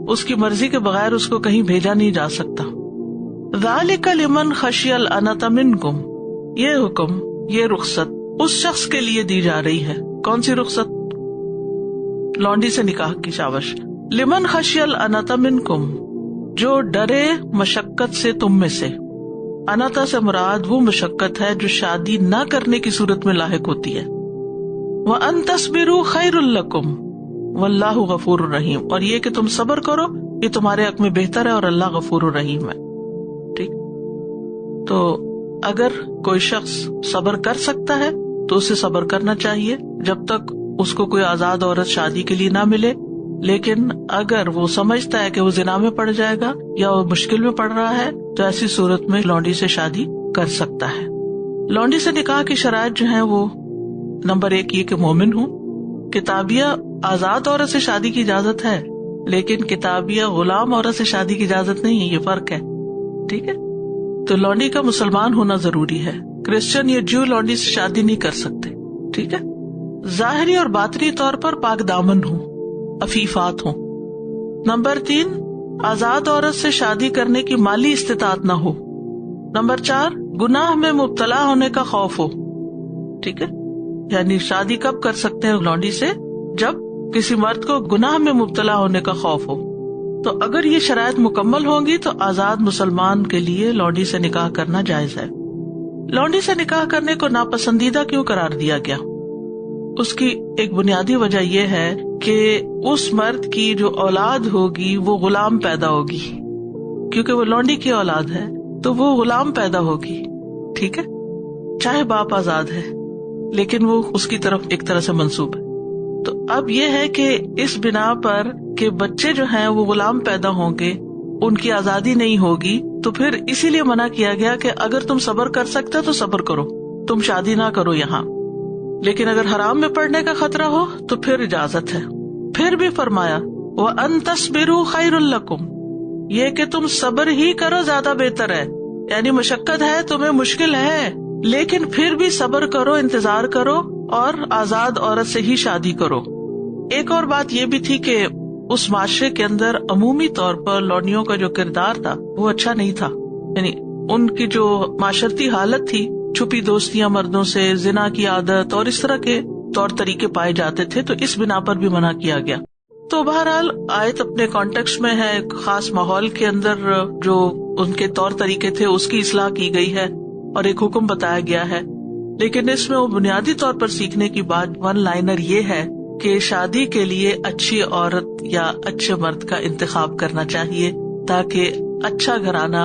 اس کی مرضی کے بغیر اس کو کہیں بھیجا نہیں جا سکتا. ذالک لمن خشی العنت منکم، یہ حکم، یہ رخصت اس شخص کے لیے دی جا رہی ہے. کون سی رخصت؟ لونڈی سے نکاح کی. شاباش. لمن خشی العنت منکم، جو ڈرے مشقت سے تم میں سے. انتا سے مراد وہ مشقت ہے جو شادی نہ کرنے کی صورت میں لاحق ہوتی ہے. وَأَن تَصْبِرُوا خَيْرٌ لَكُمْ وَاللَّهُ غَفُورٌ رَحِيمٌ، اور یہ کہ تم صبر کرو یہ تمہارے حق میں بہتر ہے اور اللہ غفور الرحیم ہے. ٹھیک. تو اگر کوئی شخص صبر کر سکتا ہے تو اسے صبر کرنا چاہیے جب تک اس کو کوئی آزاد عورت شادی کے لیے نہ ملے. لیکن اگر وہ سمجھتا ہے کہ وہ زنا میں پڑ جائے گا یا وہ مشکل میں پڑ رہا ہے تو ایسی صورت میں لونڈی سے شادی کر سکتا ہے. لونڈی سے نکاح کی شرائط جو ہیں وہ نمبر 1 یہ کہ مومن ہوں. کتابیہ آزاد عورت سے شادی کی اجازت ہے، لیکن کتابیہ غلام عورت سے شادی کی اجازت نہیں ہے، یہ فرق ہے. ٹھیک ہے. تو لونڈی کا مسلمان ہونا ضروری ہے. کرسچن یا جو لونڈی سے شادی نہیں کر سکتے. ٹھیک ہے. ظاہری اور باطنی طور پر پاک دامن ہوں، عفیفات ہوں. نمبر 3 آزاد عورت سے شادی کرنے کی مالی استطاعت نہ ہو. نمبر 4 گناہ میں مبتلا ہونے کا خوف ہو. ٹھیک ہے. یعنی شادی کب کر سکتے ہیں لونڈی سے؟ جب کسی مرد کو گناہ میں مبتلا ہونے کا خوف ہو. تو اگر یہ شرائط مکمل ہوں گی تو آزاد مسلمان کے لیے لونڈی سے نکاح کرنا جائز ہے. لونڈی سے نکاح کرنے کو ناپسندیدہ کیوں قرار دیا گیا؟ اس کی ایک بنیادی وجہ یہ ہے کہ اس مرد کی جو اولاد ہوگی وہ غلام پیدا ہوگی، کیونکہ وہ لونڈی کی اولاد ہے تو وہ غلام پیدا ہوگی. ٹھیک ہے. چاہے باپ آزاد ہے لیکن وہ اس کی طرف ایک طرح سے منسوب ہے. تو اب یہ ہے کہ اس بنا پر کہ بچے جو ہیں وہ غلام پیدا ہوں گے، ان کی آزادی نہیں ہوگی، تو پھر اسی لیے منع کیا گیا کہ اگر تم صبر کر سکتے تو صبر کرو، تم شادی نہ کرو یہاں. لیکن اگر حرام میں پڑنے کا خطرہ ہو تو پھر اجازت ہے. پھر بھی فرمایا وَأَن تَصْبِرُوا خَيْرٌ لَكُمْ، یہ کہ تم صبر ہی کرو زیادہ بہتر ہے. یعنی مشقت ہے، تمہیں مشکل ہے، لیکن پھر بھی صبر کرو، انتظار کرو اور آزاد عورت سے ہی شادی کرو. ایک اور بات یہ بھی تھی کہ اس معاشرے کے اندر عمومی طور پر لونڈیوں کا جو کردار تھا وہ اچھا نہیں تھا. یعنی ان کی جو معاشرتی حالت تھی، چھپی دوستیاں مردوں سے، زنا کی عادت اور اس طرح کے طور طریقے پائے جاتے تھے، تو اس بنا پر بھی منع کیا گیا. تو بہرحال آیت اپنے کانٹیکسٹ میں ہے، خاص ماحول کے اندر جو ان کے طور طریقے تھے اس کی اصلاح کی گئی ہے اور ایک حکم بتایا گیا ہے. لیکن اس میں وہ بنیادی طور پر سیکھنے کی بات 1 لائنر یہ ہے کہ شادی کے لیے اچھی عورت یا اچھے مرد کا انتخاب کرنا چاہیے تاکہ اچھا گھرانہ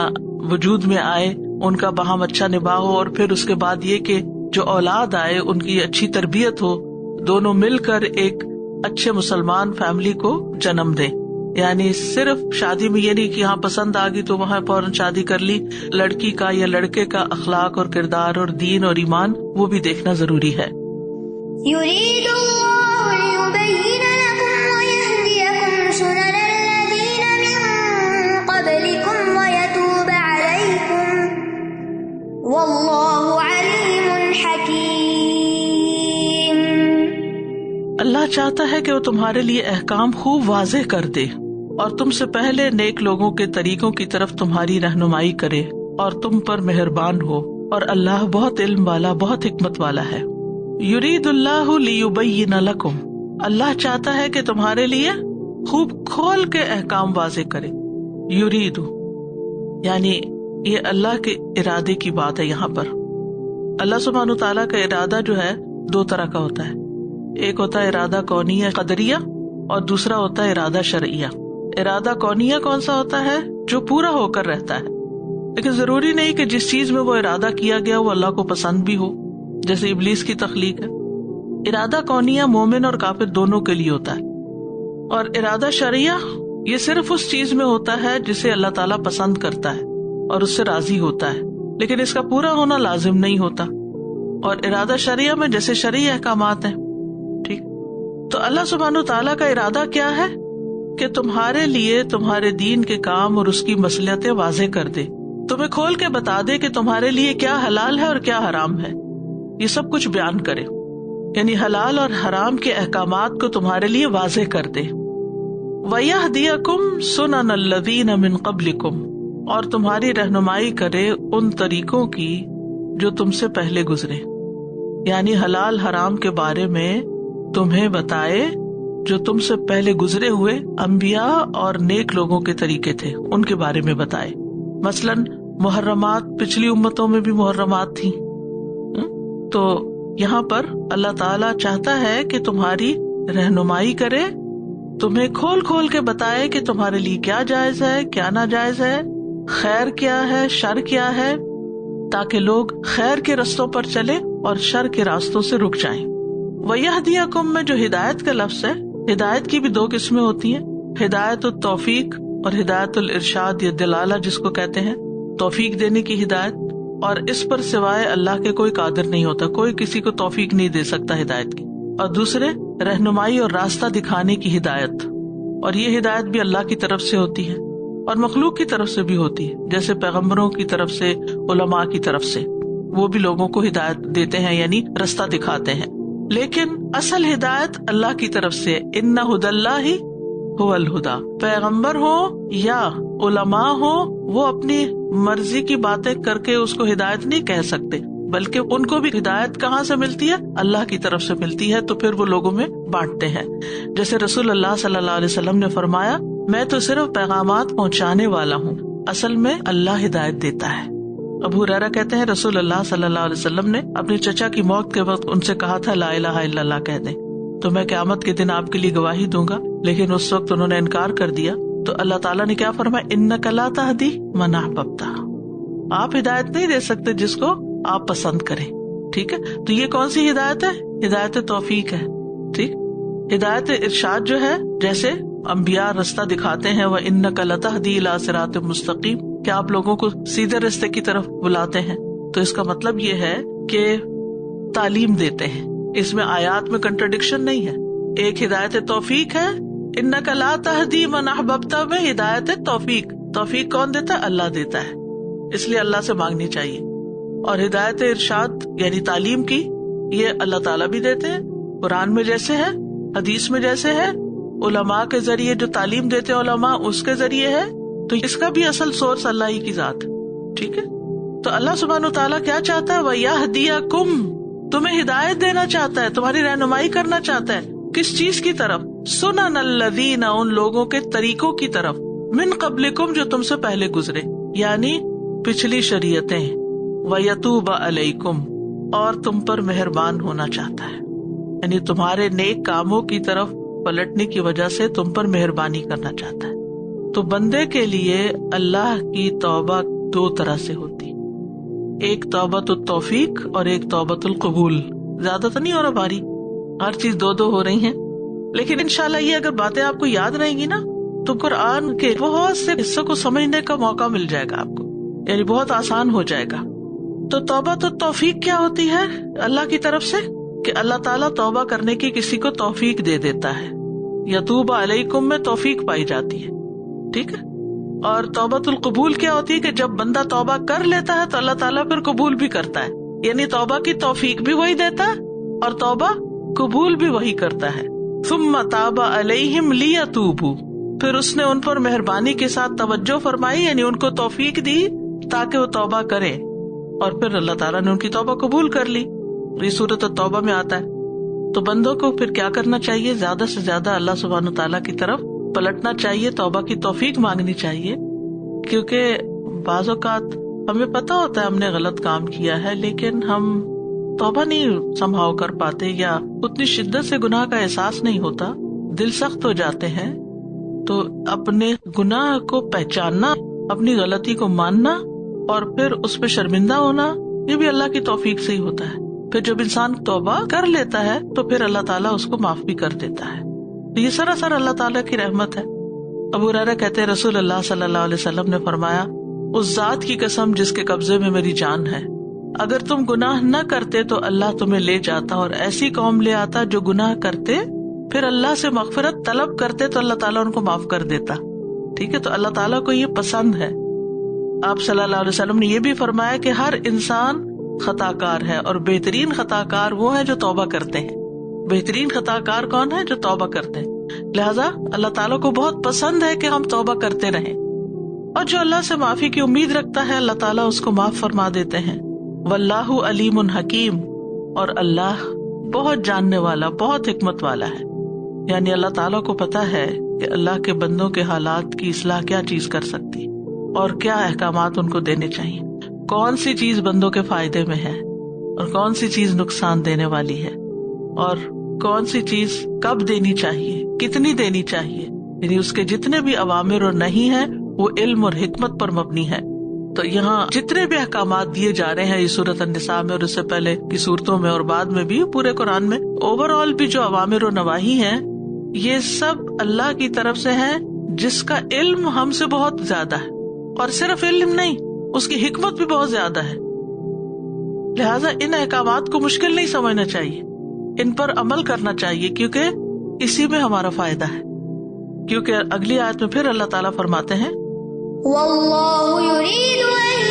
وجود میں آئے، ان کا باہم اچھا نباہ ہو، اور پھر اس کے بعد یہ کہ جو اولاد آئے ان کی اچھی تربیت ہو، دونوں مل کر ایک اچھے مسلمان فیملی کو جنم دیں. یعنی صرف شادی میں یہ نہیں کہ یہاں پسند آ گئی تو وہاں فوراً شادی کر لی. لڑکی کا یا لڑکے کا اخلاق اور کردار اور دین اور ایمان وہ بھی دیکھنا ضروری ہے. يريد الله ليبين لكم ويهديكم چاہتا ہے کہ وہ تمہارے لیے احکام خوب واضح کر دے اور تم سے پہلے نیک لوگوں کے طریقوں کی طرف تمہاری رہنمائی کرے اور تم پر مہربان ہو، اور اللہ بہت علم والا، بہت حکمت والا ہے۔ یرید اللہ لیبین لکم، اللہ چاہتا ہے کہ تمہارے لیے خوب کھول کے احکام واضح کرے۔ یرید یعنی یہ اللہ کے ارادے کی بات ہے۔ یہاں پر اللہ سبحانہ تعالیٰ کا ارادہ جو ہے دو طرح کا ہوتا ہے، ایک ہوتا ہے ارادہ کونیہ قدریہ اور دوسرا ہوتا ہے ارادہ شرعیہ۔ ارادہ کونیہ کون سا ہوتا ہے؟ جو پورا ہو کر رہتا ہے، لیکن ضروری نہیں کہ جس چیز میں وہ ارادہ کیا گیا وہ اللہ کو پسند بھی ہو، جیسے ابلیس کی تخلیق ہے۔ ارادہ کونیہ مومن اور کافر دونوں کے لیے ہوتا ہے، اور ارادہ شرعیہ یہ صرف اس چیز میں ہوتا ہے جسے اللہ تعالیٰ پسند کرتا ہے اور اس سے راضی ہوتا ہے، لیکن اس کا پورا ہونا لازم نہیں ہوتا۔ اور ارادہ شرعیہ میں جیسے شرعی احکامات ہیں، ٹھیک۔ تو اللہ سبحانہ تعالیٰ کا ارادہ کیا ہے کہ تمہارے لیے تمہارے دین کے کام اور اس کی مصلحتیں واضح کر دے، تمہیں کھول کے بتا دے کہ تمہارے لیے کیا حلال ہے اور کیا حرام ہے، یہ سب کچھ بیان کرے، یعنی حلال اور حرام کے احکامات کو تمہارے لیے واضح کر دے۔ وَيَهْدِيَكُمْ سُنَنَ الَّذِينَ مِن قَبْلِكُمْ، اور تمہاری رہنمائی کرے ان طریقوں کی جو تم سے پہلے گزرے، یعنی حلال حرام کے بارے میں تمہیں بتائے جو تم سے پہلے گزرے ہوئے انبیاء اور نیک لوگوں کے طریقے تھے، ان کے بارے میں بتائے۔ مثلاً محرمات پچھلی امتوں میں بھی محرمات تھیں، تو یہاں پر اللہ تعالیٰ چاہتا ہے کہ تمہاری رہنمائی کرے، تمہیں کھول کھول کے بتائے کہ تمہارے لیے کیا جائز ہے، کیا ناجائز ہے، خیر کیا ہے، شر کیا ہے، تاکہ لوگ خیر کے رستوں پر چلے اور شر کے راستوں سے رک جائیں۔ وَيَهْدِيَكُمْ میں جو ہدایت کا لفظ ہے، ہدایت کی بھی دو قسمیں ہوتی ہیں، ہدایت التوفیق اور ہدایت الارشاد یا دلالہ جس کو کہتے ہیں، توفیق دینے کی ہدایت، اور اس پر سوائے اللہ کے کوئی قادر نہیں ہوتا، کوئی کسی کو توفیق نہیں دے سکتا ہدایت کی۔ اور دوسرے رہنمائی اور راستہ دکھانے کی ہدایت، اور یہ ہدایت بھی اللہ کی طرف سے ہوتی ہے اور مخلوق کی طرف سے بھی ہوتی ہے، جیسے پیغمبروں کی طرف سے، علماء کی طرف سے، وہ بھی لوگوں کو ہدایت دیتے ہیں، یعنی راستہ دکھاتے ہیں۔ لیکن اصل ہدایت اللہ کی طرف سے، ان ھدی اللہ ھو الھدی، پیغمبر ہو یا علماء ہو وہ اپنی مرضی کی باتیں کر کے اس کو ہدایت نہیں کہہ سکتے، بلکہ ان کو بھی ہدایت کہاں سے ملتی ہے؟ اللہ کی طرف سے ملتی ہے، تو پھر وہ لوگوں میں بانٹتے ہیں۔ جیسے رسول اللہ صلی اللہ علیہ وسلم نے فرمایا، میں تو صرف پیغامات پہنچانے والا ہوں، اصل میں اللہ ہدایت دیتا ہے۔ ابو ہریرہ کہتے ہیں رسول اللہ صلی اللہ علیہ وسلم نے اپنے چچا کی موت کے وقت ان سے کہا تھا لا الہ الا اللہ کہہ دیں تو میں قیامت کے دن آپ کے لیے گواہی دوں گا، لیکن اس وقت انہوں نے انکار کر دیا، تو اللہ تعالیٰ نے کیا فرمایا، انک لا تہدی من احببت، آپ ہدایت نہیں دے سکتے جس کو آپ پسند کریں، ٹھیک ہے۔ تو یہ کون سی ہدایت ہے؟ ہدایت توفیق ہے، ٹھیک۔ ہدایت ارشاد جو ہے، جیسے انبیاء رستہ دکھاتے ہیں، وَإِنَّكَ لَتَهْدِي إِلَىٰ صِرَاطٍ مُسْتَقِيمٍ، کہ آپ لوگوں کو سیدھے رستے کی طرف بلاتے ہیں، تو اس کا مطلب یہ ہے کہ تعلیم دیتے ہیں، اس میں آیات میں کنٹرڈکشن نہیں ہے۔ ایک ہدایت توفیق ہے، انک لا تہدی من احببت میں ہدایت توفیق، توفیق کون دیتا ہے؟ اللہ دیتا ہے، اس لیے اللہ سے مانگنی چاہیے۔ اور ہدایت ارشاد یعنی تعلیم کی، یہ اللہ تعالیٰ بھی دیتے ہیں، قرآن میں جیسے ہے، حدیث میں جیسے ہے، علماء کے ذریعے جو تعلیم دیتے ہیں علماء اس کے ذریعے ہے، تو اس کا بھی اصل سورس اللہ ہی کی ذات ہے، ٹھیک ہے۔ تو اللہ سبحانہ تعالیٰ کیا چاہتا ہے؟ وَيَهْدِيَكُمْ، تمہیں ہدایت دینا چاہتا ہے، تمہاری رہنمائی کرنا چاہتا ہے، کس چیز کی طرف؟ سنن الذین، ان لوگوں کے طریقوں کی طرف، من قبلکم، جو تم سے پہلے گزرے، یعنی پچھلی شریعتیں، وَيَتُوبَ عَلَيْكُمْ، اور تم پر مہربان ہونا چاہتا ہے، یعنی تمہارے نیک کاموں کی طرف پلٹنے کی وجہ سے تم پر مہربانی کرنا چاہتا ہے۔ تو بندے کے لیے اللہ کی توبہ دو طرح سے ہوتی، ایک توبۃ التوفیق اور ایک توبۃ القبول۔ زیادہ تو نہیں ہو رہا بھاری، ہر چیز دو دو ہو رہی ہیں، لیکن انشاءاللہ یہ اگر باتیں آپ کو یاد رہیں گی نا تو قرآن کے بہت سے حصوں کو سمجھنے کا موقع مل جائے گا آپ کو، یعنی بہت آسان ہو جائے گا۔ تو توبۃ التوفیق کیا ہوتی ہے اللہ کی طرف سے؟ کہ اللہ تعالیٰ توبہ کرنے کی کسی کو توفیق دے دیتا ہے، یتوب علیکم میں توفیق پائی جاتی ہے، ٹھیک ہے۔ اور توبۃ القبول کیا ہوتی ہے کہ جب بندہ توبہ کر لیتا ہے تو اللہ تعالیٰ پھر قبول بھی کرتا ہے، یعنی توبہ کی توفیق بھی وہی دیتا ہے اور توبہ قبول بھی وہی کرتا ہے۔ ثم تاب علیہم لیتوبوا، پھر اس نے ان پر مہربانی کے ساتھ توجہ فرمائی، یعنی ان کو توفیق دی تاکہ وہ توبہ کریں، اور پھر اللہ تعالیٰ نے ان کی توبہ قبول کر لی. یہ سورۃ التوبہ میں آتا ہے. تو بندوں کو پھر کیا کرنا چاہیے؟ زیادہ سے زیادہ اللہ سبحانہ تعالیٰ کی طرف پلٹنا چاہیے، توبہ کی توفیق مانگنی چاہیے، کیونکہ بعض اوقات ہمیں پتا ہوتا ہے ہم نے غلط کام کیا ہے، لیکن ہم توبہ نہیں سنبھال کر پاتے، یا اتنی شدت سے گناہ کا احساس نہیں ہوتا، دل سخت ہو جاتے ہیں. تو اپنے گناہ کو پہچاننا، اپنی غلطی کو ماننا اور پھر اس پہ شرمندہ ہونا، یہ بھی اللہ کی توفیق سے ہی ہوتا ہے. پھر جب انسان توبہ کر لیتا ہے تو پھر اللہ تعالیٰ اس کو معاف بھی کر دیتا ہے. تو یہ سراسر اللہ تعالیٰ کی رحمت ہے. ابو ہریرہ کہتے ہیں رسول اللہ صلی اللہ علیہ وسلم نے فرمایا، اس ذات کی قسم جس کے قبضے میں میری جان ہے، اگر تم گناہ نہ کرتے تو اللہ تمہیں لے جاتا اور ایسی قوم لے آتا جو گناہ کرتے پھر اللہ سے مغفرت طلب کرتے تو اللہ تعالیٰ ان کو معاف کر دیتا. ٹھیک ہے، تو اللہ تعالیٰ کو یہ پسند ہے. آپ صلی اللہ علیہ وسلم نے یہ بھی فرمایا کہ ہر انسان خطا کار ہے، اور بہترین خطا کار وہ ہے جو توبہ کرتے ہیں. بہترین خطا کار کون ہے؟ جو توبہ کرتے ہیں. لہذا اللہ تعالیٰ کو بہت پسند ہے کہ ہم توبہ کرتے رہیں، اور جو اللہ سے معافی کی امید رکھتا ہے اللہ تعالیٰ اس کو معاف فرما دیتے ہیں. واللہ علیم حکیم، اور اللہ بہت جاننے والا، بہت حکمت والا ہے. یعنی اللہ تعالیٰ کو پتا ہے کہ اللہ کے بندوں کے حالات کی اصلاح کیا چیز کر سکتی، اور کیا احکامات ان کو دینے چاہیے، کون سی چیز بندوں کے فائدے میں ہے اور کون سی چیز نقصان دینے والی ہے، اور کون سی چیز کب دینی چاہیے، کتنی دینی چاہیے. یعنی اس کے جتنے بھی اوامر اور نہیں ہیں وہ علم اور حکمت پر مبنی ہے. تو یہاں جتنے بھی احکامات دیے جا رہے ہیں یہ سورۃ النساء میں اور اس سے پہلے کی صورتوں میں اور بعد میں بھی پورے قرآن میں، اوور آل بھی جو اوامر و نواہی ہیں یہ سب اللہ کی طرف سے ہیں، جس کا علم ہم سے بہت زیادہ ہے، اور صرف علم نہیں، اس کی حکمت بھی بہت زیادہ ہے. لہٰذا ان احکامات کو مشکل نہیں سمجھنا چاہیے، ان پر عمل کرنا چاہیے، کیونکہ اسی میں ہمارا فائدہ ہے. کیونکہ اگلی آیت میں پھر اللہ تعالیٰ فرماتے ہیں واللہ یرید ان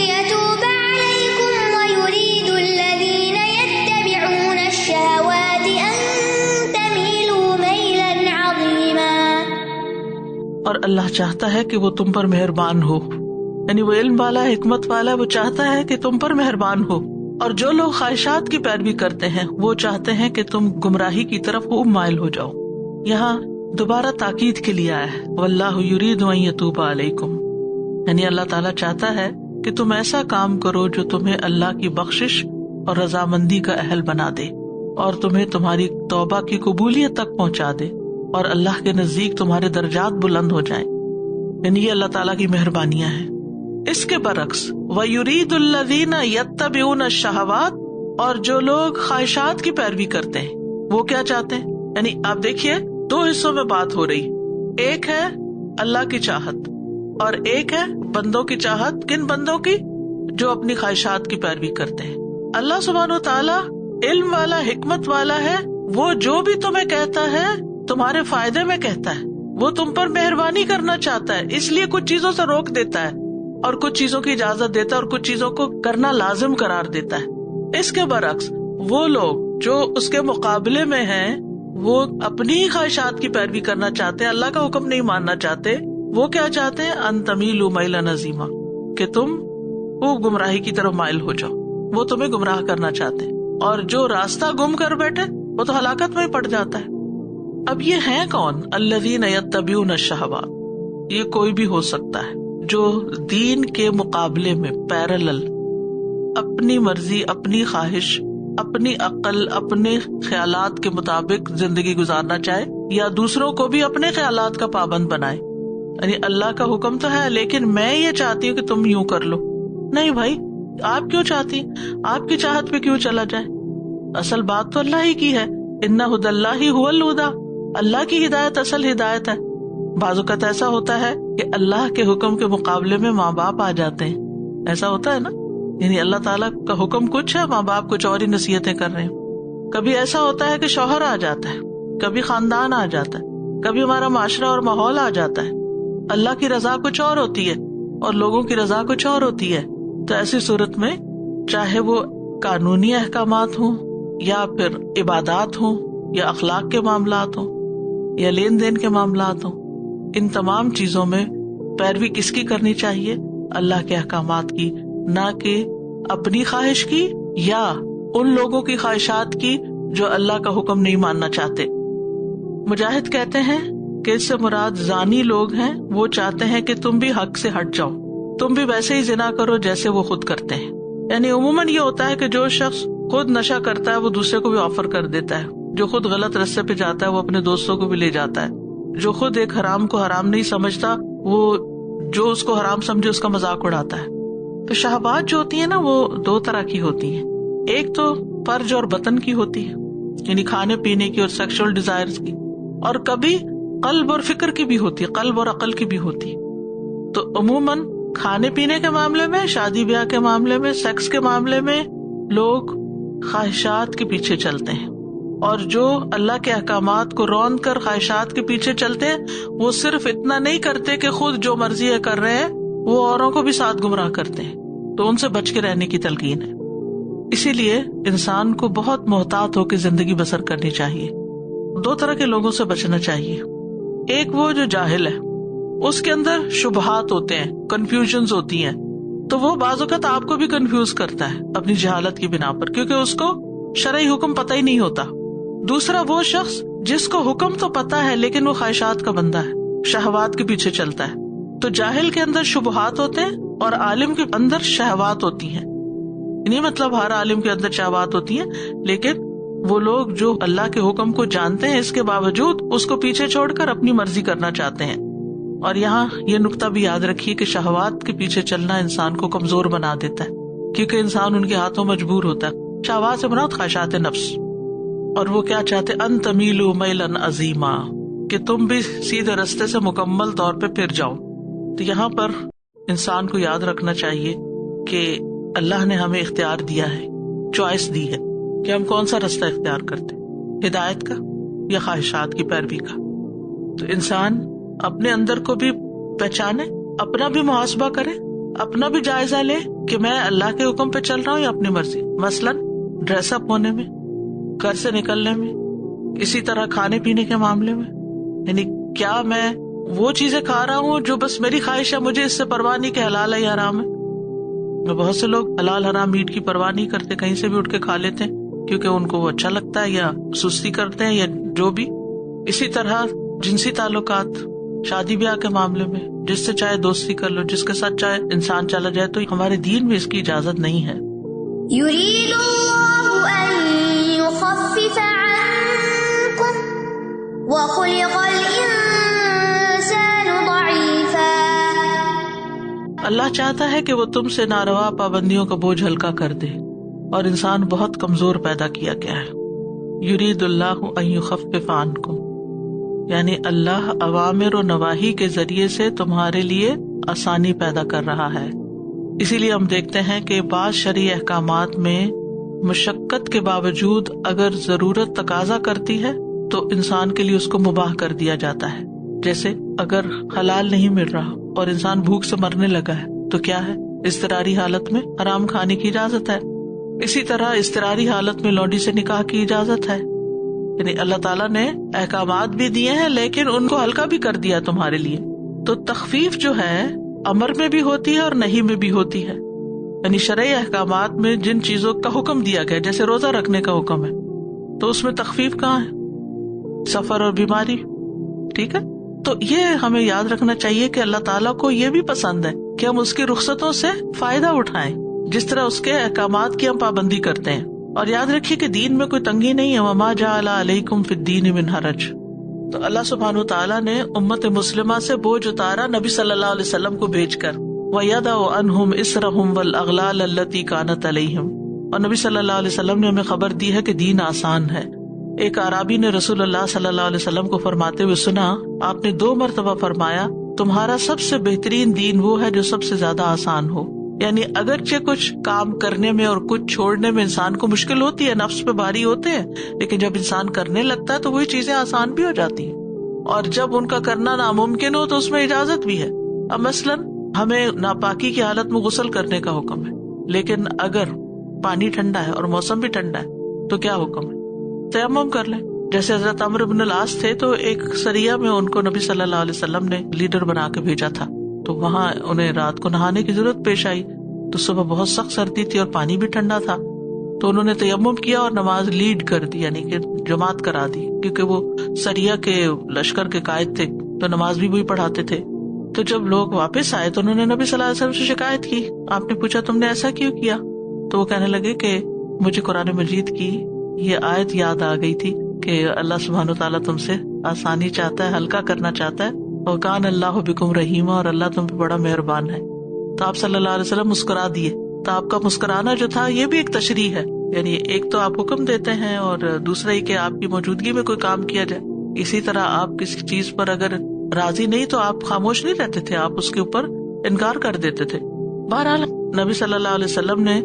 یتوب علیکم ویرید الذین یتبعون الشہوات ان تمیلوا میلا عظیما. اور اللہ چاہتا ہے کہ وہ تم پر مہربان ہو، یعنی وہ علم والا، حکمت والا، وہ چاہتا ہے کہ تم پر مہربان ہو. اور جو لوگ خواہشات کی پیروی کرتے ہیں وہ چاہتے ہیں کہ تم گمراہی کی طرف خوب مائل ہو جاؤ. یہاں دوبارہ تاکید کے لیے آیا ہے واللہ یرید ان یتوب علیکم، یعنی اللہ تعالیٰ چاہتا ہے کہ تم ایسا کام کرو جو تمہیں اللہ کی بخشش اور رضامندی کا اہل بنا دے، اور تمہیں تمہاری توبہ کی قبولیت تک پہنچا دے، اور اللہ کے نزدیک تمہارے درجات بلند ہو جائیں. یعنی یہ اللہ تعالیٰ کی مہربانیاں ہیں. اس کے برعکس وَيُرِيدُ الَّذِينَ يَتَّبِعُونَ الشَّهَوَاتِ، اور جو لوگ خواہشات کی پیروی کرتے ہیں وہ کیا چاہتے ہیں؟ یعنی آپ دیکھیے دو حصوں میں بات ہو رہی، ایک ہے اللہ کی چاہت اور ایک ہے بندوں کی چاہت. کن بندوں کی؟ جو اپنی خواہشات کی پیروی کرتے ہیں. اللہ سبحانہ و تعالیٰ علم والا، حکمت والا ہے، وہ جو بھی تمہیں کہتا ہے تمہارے فائدے میں کہتا ہے، وہ تم پر مہربانی کرنا چاہتا ہے، اس لیے کچھ چیزوں سے روک دیتا ہے اور کچھ چیزوں کی اجازت دیتا ہے اور کچھ چیزوں کو کرنا لازم قرار دیتا ہے. اس کے برعکس وہ لوگ جو اس کے مقابلے میں ہیں وہ اپنی خواہشات کی پیروی کرنا چاہتے ہیں، اللہ کا حکم نہیں ماننا چاہتے. وہ کیا چاہتے ہیں؟ ان تمیلوا میلا عظیما، کہ تم خوب گمراہی کی طرف مائل ہو جاؤ. وہ تمہیں گمراہ کرنا چاہتے ہیں، اور جو راستہ گم کر بیٹھے وہ تو ہلاکت میں ہی پڑ جاتا ہے. اب یہ ہیں کون؟ الذین یتبعون الشہوات. یہ کوئی بھی ہو سکتا ہے جو دین کے مقابلے میں پیرالل اپنی مرضی، اپنی خواہش، اپنی عقل، اپنے خیالات کے مطابق زندگی گزارنا چاہے، یا دوسروں کو بھی اپنے خیالات کا پابند بنائے. یعنی اللہ کا حکم تو ہے لیکن میں یہ چاہتی ہوں کہ تم یوں کر لو. نہیں بھائی، آپ کیوں چاہتی؟ آپ کی چاہت پہ کیوں چلا جائے؟ اصل بات تو اللہ ہی کی ہے. ان ھدی اللہ ھو الھدی، اللہ کی ہدایت اصل ہدایت ہے. بعض اوقات ایسا ہوتا ہے کہ اللہ کے حکم کے مقابلے میں ماں باپ آ جاتے ہیں. ایسا ہوتا ہے نا، یعنی اللہ تعالیٰ کا حکم کچھ ہے، ماں باپ کچھ اور ہی نصیحتیں کر رہے ہیں. کبھی ایسا ہوتا ہے کہ شوہر آ جاتا ہے، کبھی خاندان آ جاتا ہے، کبھی ہمارا معاشرہ اور ماحول آ جاتا ہے. اللہ کی رضا کچھ اور ہوتی ہے اور لوگوں کی رضا کچھ اور ہوتی ہے. تو ایسی صورت میں چاہے وہ قانونی احکامات ہوں یا پھر عبادات ہوں یا اخلاق کے معاملات ہوں یا لین دین کے معاملات ہوں، ان تمام چیزوں میں پیروی کس کی کرنی چاہیے؟ اللہ کے احکامات کی، نہ کہ اپنی خواہش کی یا ان لوگوں کی خواہشات کی جو اللہ کا حکم نہیں ماننا چاہتے۔ مجاہد کہتے ہیں کہ اس سے مراد زانی لوگ ہیں، وہ چاہتے ہیں کہ تم بھی حق سے ہٹ جاؤ، تم بھی ویسے ہی زنا کرو جیسے وہ خود کرتے ہیں۔ یعنی عموماً یہ ہوتا ہے کہ جو شخص خود نشہ کرتا ہے وہ دوسرے کو بھی آفر کر دیتا ہے، جو خود غلط راستے پہ جاتا ہے وہ اپنے دوستوں کو بھی لے جاتا ہے، جو خود ایک حرام کو حرام نہیں سمجھتا وہ جو اس کو حرام سمجھے اس کا مذاق اڑاتا ہے۔ تو شہوات جو ہوتی ہیں نا وہ دو طرح کی ہوتی ہیں، ایک تو فرج اور بطن کی ہوتی ہے، یعنی کھانے پینے کی اور سیکشل ڈیزائرز کی، اور کبھی قلب اور فکر کی بھی ہوتی ہے، قلب اور عقل کی بھی ہوتی ہے۔ تو عموماً کھانے پینے کے معاملے میں، شادی بیاہ کے معاملے میں، سیکس کے معاملے میں لوگ خواہشات کے پیچھے چلتے ہیں، اور جو اللہ کے احکامات کو رون کر خواہشات کے پیچھے چلتے ہیں وہ صرف اتنا نہیں کرتے کہ خود جو مرضی ہے کر رہے ہیں، وہ اوروں کو بھی ساتھ گمراہ کرتے ہیں۔ تو ان سے بچ کے رہنے کی تلقین ہے۔ اسی لیے انسان کو بہت محتاط ہو کے زندگی بسر کرنی چاہیے۔ دو طرح کے لوگوں سے بچنا چاہیے، ایک وہ جو جاہل ہے، اس کے اندر شبہات ہوتے ہیں، کنفیوژنز ہوتی ہیں، تو وہ بعض اوقات آپ کو بھی کنفیوز کرتا ہے اپنی جہالت کی بنا پر، کیونکہ اس کو شرعی حکم پتہ ہی نہیں ہوتا۔ دوسرا وہ شخص جس کو حکم تو پتا ہے لیکن وہ خواہشات کا بندہ ہے، شہوات کے پیچھے چلتا ہے۔ تو جاہل کے اندر شبہات ہوتے ہیں اور عالم کے اندر شہوات ہوتی ہیں۔ نہیں مطلب ہر عالم کے اندر شہوات ہوتی ہیں، لیکن وہ لوگ جو اللہ کے حکم کو جانتے ہیں اس کے باوجود اس کو پیچھے چھوڑ کر اپنی مرضی کرنا چاہتے ہیں۔ اور یہاں یہ نقطہ بھی یاد رکھیے کہ شہوات کے پیچھے چلنا انسان کو کمزور بنا دیتا ہے، کیونکہ انسان ان کے ہاتھوں مجبور ہوتا ہے۔ شہوات سے مراد خواہشات نفس، اور وہ کیا چاہتے ان تمیلوا میلا عظیما، کہ تم بھی سیدھے رستے سے مکمل طور پہ پھر جاؤ۔ تو یہاں پر انسان کو یاد رکھنا چاہیے کہ اللہ نے ہمیں اختیار دیا ہے، چوائس دی ہے کہ ہم کون سا رستہ اختیار کرتے، ہدایت کا یا خواہشات کی پیروی کا۔ تو انسان اپنے اندر کو بھی پہچانے، اپنا بھی محاسبہ کرے، اپنا بھی جائزہ لے کہ میں اللہ کے حکم پہ چل رہا ہوں یا اپنی مرضی، مثلاً ڈریس اپ ہونے میں، گھر سے نکلنے میں، اسی طرح کھانے پینے کے معاملے میں، یعنی کیا میں وہ چیزیں کھا رہا ہوں جو بس میری خواہش ہے، مجھے اس سے پرواہ نہیں کہ حلال ہے یا حرام ہے۔ بہت سے لوگ حلال حرام میٹ کی پرواہ نہیں کرتے، کہیں سے بھی اٹھ کے کھا لیتے ہیں کیونکہ ان کو وہ اچھا لگتا ہے یا سستی کرتے ہیں یا جو بھی۔ اسی طرح جنسی تعلقات، شادی بیاہ کے معاملے میں جس سے چاہے دوستی کر لو، جس کے ساتھ چاہے انسان چلا جائے، تو ہمارے دین میں اس کی اجازت نہیں ہے۔ يريد الله أن يخفف عنكم وخلق الإنسان ضعيفا۔ اللہ چاہتا ہے کہ وہ تم سے ناروا پابندیوں کا بوجھ ہلکا کر دے، اور انسان بہت کمزور پیدا کیا گیا ہے۔ یرید اللہ ان یخفف عنکم، یعنی اللہ اوامر و نواہی کے ذریعے سے تمہارے لیے آسانی پیدا کر رہا ہے۔ اسی لیے ہم دیکھتے ہیں کہ بعض شرعی احکامات میں مشقت کے باوجود اگر ضرورت تقاضا کرتی ہے تو انسان کے لیے اس کو مباح کر دیا جاتا ہے۔ جیسے اگر حلال نہیں مل رہا اور انسان بھوک سے مرنے لگا ہے تو کیا ہے، اضطراری حالت میں حرام کھانے کی اجازت ہے۔ اسی طرح اضطراری حالت میں لونڈی سے نکاح کی اجازت ہے۔ یعنی اللہ تعالیٰ نے احکامات بھی دیے ہیں لیکن ان کو ہلکا بھی کر دیا تمہارے لیے۔ تو تخفیف جو ہے امر میں بھی ہوتی ہے اور نہیں میں بھی ہوتی ہے، یعنی شرعی احکامات میں جن چیزوں کا حکم دیا گیا، جیسے روزہ رکھنے کا حکم ہے، تو اس میں تخفیف کہاں ہے؟ سفر اور بیماری، ٹھیک ہے۔ تو یہ ہمیں یاد رکھنا چاہیے کہ اللہ تعالیٰ کو یہ بھی پسند ہے کہ ہم اس کی رخصتوں سے فائدہ اٹھائیں، جس طرح اس کے احکامات کی ہم پابندی کرتے ہیں۔ اور یاد رکھیے کہ دین میں کوئی تنگی نہیں ہے، وما جعل علیکم فی الدین من حرج۔ تو اللہ سبحانہ وتعالیٰ نے امت مسلمہ سے بوجھ اتارا نبی صلی اللہ علیہ وسلم کو بھیج کر، وَيَدَعُ عَنْهُمْ إِسْرَهُمْ وَالْأَغْلَالَ الَّتِي كَانَتْ عَلَيْهِمْ۔ اور نبی صلی اللہ علیہ وسلم نے ہمیں خبر دی ہے کہ دین آسان ہے۔ ایک اعرابی نے رسول اللہ صلی اللہ علیہ وسلم کو فرماتے ہوئے سنا، آپ نے 2 مرتبہ فرمایا تمہارا سب سے بہترین دین وہ ہے جو سب سے زیادہ آسان ہو۔ یعنی اگرچہ کچھ کام کرنے میں اور کچھ چھوڑنے میں انسان کو مشکل ہوتی ہے، نفس پہ بھاری ہوتے ہیں، لیکن جب انسان کرنے لگتا ہے تو وہی چیزیں آسان بھی ہو جاتی ہیں، اور جب ان کا کرنا ناممکن ہو تو اس میں اجازت بھی ہے۔ اب مثلاً ہمیں ناپاکی کی حالت میں غسل کرنے کا حکم ہے، لیکن اگر پانی ٹھنڈا ہے اور موسم بھی ٹھنڈا ہے تو کیا حکم ہے؟ تیمم کر لیں، جیسے حضرت عمرو بن العاص تھے تو ایک سریہ میں ان کو نبی صلی اللہ علیہ وسلم نے لیڈر بنا کے بھیجا تھا، تو وہاں انہیں رات کو نہانے کی ضرورت پیش آئی، تو صبح بہت سخت سردی تھی اور پانی بھی ٹھنڈا تھا، تو انہوں نے تیمم کیا اور نماز لیڈ کر دی، یعنی کہ جماعت کرا دی، کیونکہ وہ سریہ کے لشکر کے قائد تھے تو نماز بھی وہی پڑھاتے تھے۔ تو جب لوگ واپس آئے تو انہوں نے نبی صلی اللہ علیہ وسلم سے شکایت کی، آپ نے پوچھا تم نے ایسا کیوں کیا؟ تو وہ کہنے لگے کہ مجھے قرآن مجید کی یہ آیت یاد آ گئی تھی کہ اللہ سبحانہ وتعالیٰ تم سے آسانی چاہتا ہے، ہلکا کرنا چاہتا ہے، اور کان اللہ بکم رحیمہ، اور اللہ تم پہ بڑا مہربان ہے۔ تو آپ صلی اللہ علیہ وسلم مسکرا دیے۔ تو آپ کا مسکرانا جو تھا یہ بھی ایک تشریح ہے، یعنی ایک تو آپ حکم دیتے ہیں اور دوسرا ہی کہ آپ کی موجودگی میں کوئی کام کیا جائے۔ اسی طرح آپ کسی چیز پر اگر راضی نہیں تو آپ خاموش نہیں رہتے تھے، آپ اس کے اوپر انکار کر دیتے تھے۔ بہرحال نبی صلی اللہ علیہ وسلم نے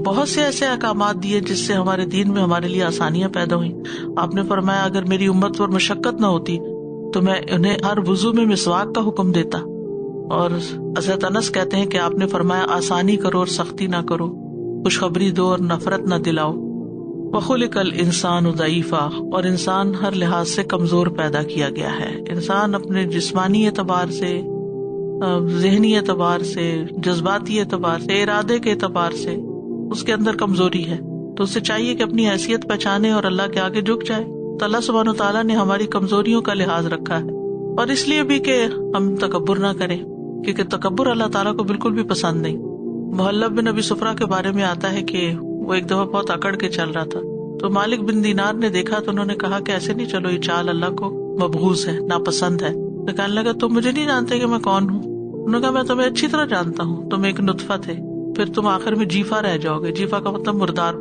بہت سے ایسے احکامات دیے جس سے ہمارے دین میں ہمارے لیے آسانیاں پیدا ہوئیں۔ آپ نے فرمایا اگر میری امت پر مشقت نہ ہوتی تو میں انہیں ہر وضو میں مسواک کا حکم دیتا، اور حضرت انس کہتے ہیں کہ آپ نے فرمایا آسانی کرو اور سختی نہ کرو، خوشخبری دو اور نفرت نہ دلاؤ۔ وَخُلِقَ الْإِنسَانُ ضَعِيفًا، اور انسان ہر لحاظ سے کمزور پیدا کیا گیا ہے۔ انسان اپنے جسمانی اعتبار سے، ذہنی اعتبار سے، جذباتی اعتبار سے، ارادے کے اعتبار سے اس کے اندر کمزوری ہے، تو اسے چاہیے کہ اپنی حیثیت پہچانے اور اللہ کے آگے جھک جائے۔ تو اللہ سبحانہ وتعالیٰ نے ہماری کمزوریوں کا لحاظ رکھا ہے، اور اس لیے بھی کہ ہم تکبر نہ کریں، کیونکہ تکبر اللہ تعالیٰ کو بالکل بھی پسند نہیں۔ محلب بن ابی صفرہ کے بارے میں آتا ہے کہ وہ ایک دفعہ بہت اکڑ کے چل رہا تھا، تو مالک بن دینار نے دیکھا تو انہوں نے کہا کہ ایسے نہیں چلو، یہ چال اللہ کو مبغوض ہے، ناپسند ہے۔ تو کہنے لگا تم مجھے نہیں جانتے کہ میں کون ہوں؟ انہوں نے کہا میں تمہیں اچھی طرح جانتا ہوں، تم ایک نطفہ تھے، پھر تم آخر میں جیفا رہ جاؤ گے، جیفا کا مطلب مردار،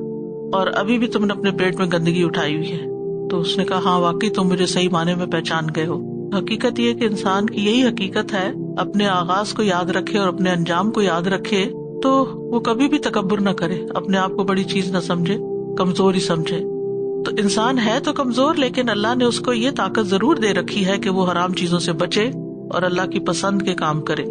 اور ابھی بھی تم نے اپنے پیٹ میں گندگی اٹھائی ہوئی ہے۔ تو اس نے کہا ہاں واقعی تم مجھے صحیح معنی میں پہچان گئے ہو۔ حقیقت یہ کہ انسان کی یہی حقیقت ہے، اپنے آغاز کو یاد رکھے اور اپنے انجام کو یاد رکھے تو وہ کبھی بھی تکبر نہ کرے، اپنے آپ کو بڑی چیز نہ سمجھے، کمزور ہی سمجھے۔ تو انسان ہے تو کمزور، لیکن اللہ نے اس کو یہ طاقت ضرور دے رکھی ہے کہ وہ حرام چیزوں سے بچے اور اللہ کی پسند کے کام کرے۔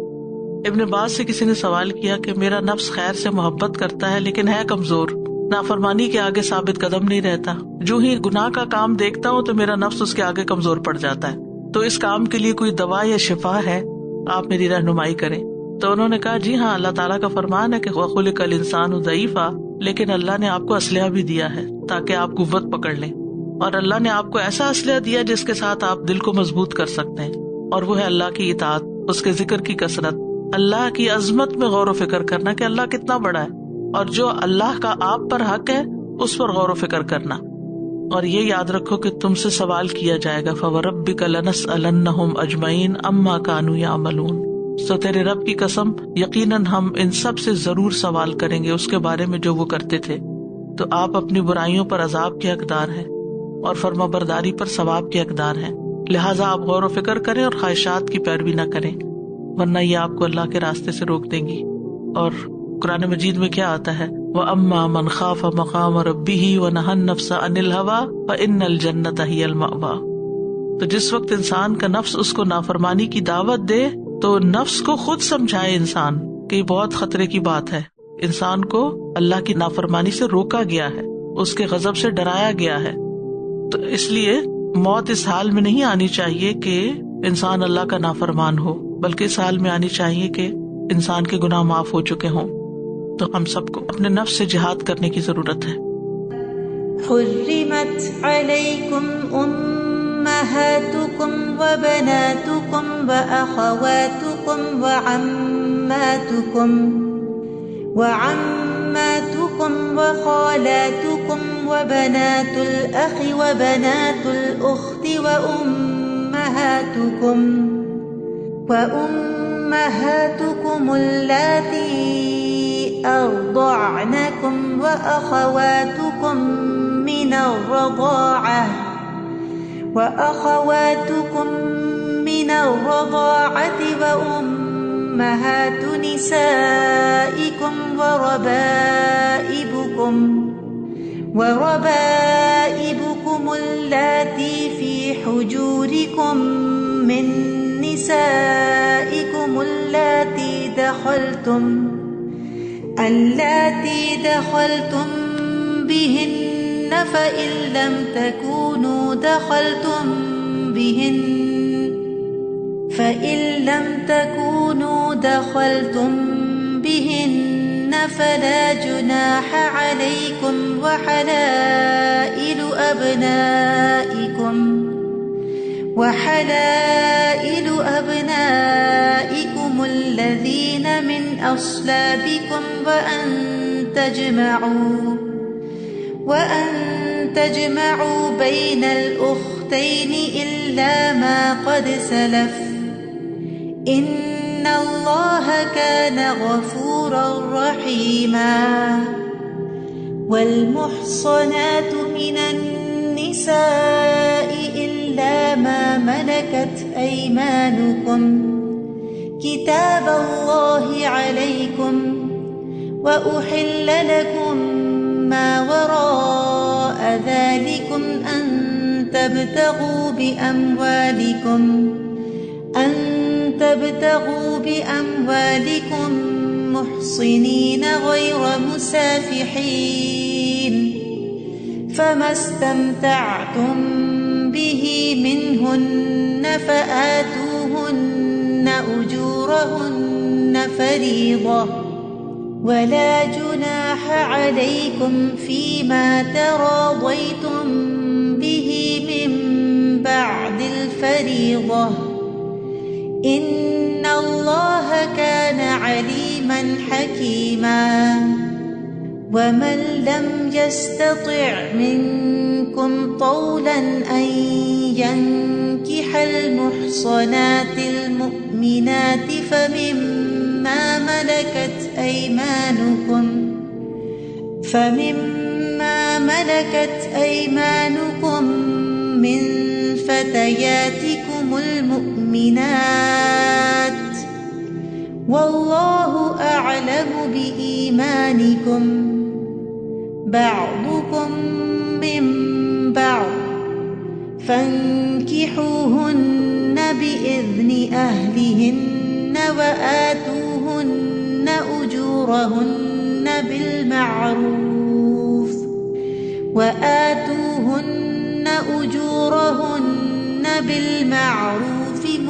ابن عباس سے کسی نے سوال کیا کہ میرا نفس خیر سے محبت کرتا ہے لیکن ہے کمزور، نافرمانی کے آگے ثابت قدم نہیں رہتا، جو ہی گناہ کا کام دیکھتا ہوں تو میرا نفس اس کے آگے کمزور پڑ جاتا ہے، تو اس کام کے لیے کوئی دوا یا شفا ہے؟ آپ میری رہنمائی کریں۔ تو انہوں نے کہا جی ہاں، اللہ تعالیٰ کا فرمان ہے کہ وَخُلِقَ الْإِنسَانُ ضَعِيفًا، لیکن اللہ نے آپ کو اسلحہ بھی دیا ہے تاکہ آپ قوت پکڑ لیں، اور اللہ نے آپ کو ایسا اسلحہ دیا جس کے ساتھ آپ دل کو مضبوط کر سکتے ہیں، اور وہ ہے اللہ کی اطاعت، اس کے ذکر کی کثرت، اللہ کی عظمت میں غور و فکر کرنا کہ اللہ کتنا بڑا ہے، اور جو اللہ کا آپ پر حق ہے اس پر غور و فکر کرنا۔ اور یہ یاد رکھو کہ تم سے سوال کیا جائے گا، فَوَرَبِّكَ لَنَسْأَلَنَّهُمْ أَجْمَعِينَ عَمَّا كَانُوا يَعْمَلُونَ، سو تیرے رب کی قسم یقیناً ہم ان سب سے ضرور سوال کریں گے اس کے بارے میں جو وہ کرتے تھے۔ تو آپ اپنی برائیوں پر عذاب کے حقدار ہیں اور فرما برداری پر ثواب کے حقدار ہیں، لہٰذا آپ غور و فکر کریں اور خواہشات کی پیروی نہ کریں، ورنہ یہ آپ کو اللہ کے راستے سے روک دیں گی۔ اور قرآن مجید میں کیا آتا ہے، وَأَمَّا مَنْ خَافَ مَقَامَ رَبِّهِ وَنَهَى النَّفْسَ عَنِ الْهَوَىٰ فَإِنَّ الْجَنَّةَ هِيَ الْمَأْوَىٰ۔ تو جس وقت انسان کا نفس اس کو نافرمانی کی دعوت دے تو نفس کو خود سمجھائے انسان کہ یہ بہت خطرے کی بات ہے، انسان کو اللہ کی نافرمانی سے روکا گیا ہے، اس کے غضب سے ڈرایا گیا ہے۔ تو اس لیے موت اس حال میں نہیں آنی چاہیے کہ انسان اللہ کا نافرمان ہو، بلکہ اس حال میں آنی چاہیے کہ انسان کے گناہ معاف ہو چکے ہوں۔ تو ہم سب کو اپنے نفس سے جہاد کرنے کی ضرورت ہے۔ حرمت علیکم امہاتکم وبناتکم واخواتکم وعماتکم وخالاتکم وبنات الاخ وبنات الاخت وأمهاتكم اللاتي أرضعنكم وأخواتكم من الرضاعة وأمهات نسائكم وربائبكم اللاتي في حجوركم من نسائكم اللاتي دخلتم بهن فإن لم تكونوا دخلتم بهن فلا جناح عليكم وحلائل أبنائكم الذين من أصلابكم وأن تجمعوا بين الأختين إلا ما قد سلف إن الله كان غفورا رحيما. والمحصنات من النساء إلا ما ملكت أيمانكم كتاب الله عليكم وأحل لكم ما وراء ذلكم أن تبتغوا بأموالكم محصنين غير مسافحين فما استمتعتم به منهن فآتوهن أجورهن فريضة ولا جناح عليكم فيما تراضيتم به من بعد الفريضة إن الله كان عليما حكيما. ومن لم يستطع منكم طولا أن ينكح المحصنات المؤمنات فمما ملكت أيمانكم من فتياتكم المؤمنات والله أعلم بإيمانكم بعضكم من بعض فانكحوهن بإذن أهلهن وآتوهن أجورهن بالمعروف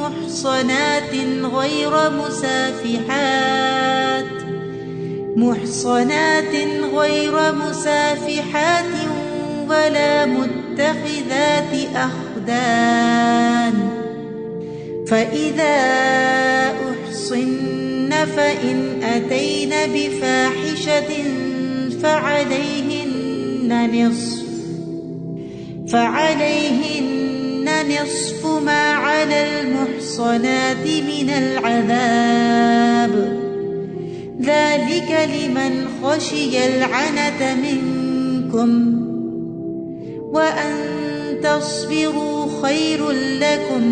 محصنات غير مسافحات ولا متخذات أخدان فإذا أحصن فإن أتين بفاحشة فعليهن نصف ما على المحصنات من العذاب ذلك لمن خشي العنة منكم وأن تصبروا خير لكم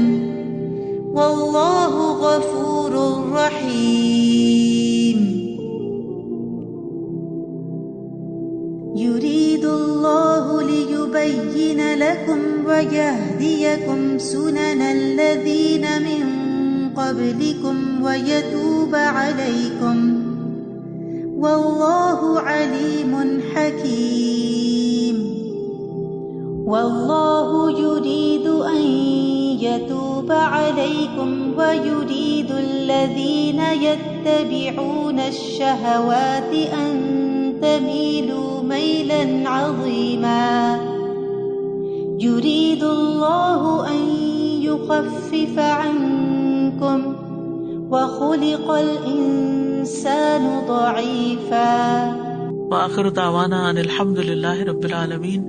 والله غفور رحيم. يريد الله ليبين لكم ويهديكم سنن الذين من قبلكم ويتوب عليكم والله عليم حكيم. والله يريد أن يتوب عليكم ويريد الذين يتبعون الشهوات أن تميلوا ميلا عظيما. يريد الله أن يخفف عنكم وخلق الإنسان ضعيفا. وآخر دعوانا أن الحمد لله رب العالمين.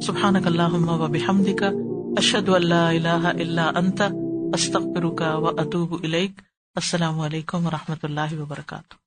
سبحانك اللهم وبحمدك أشهد أن لا إله إلا أنت أستغفرك وأتوب إليك. السلام علیکم ورحمۃ اللہ وبرکاتہ.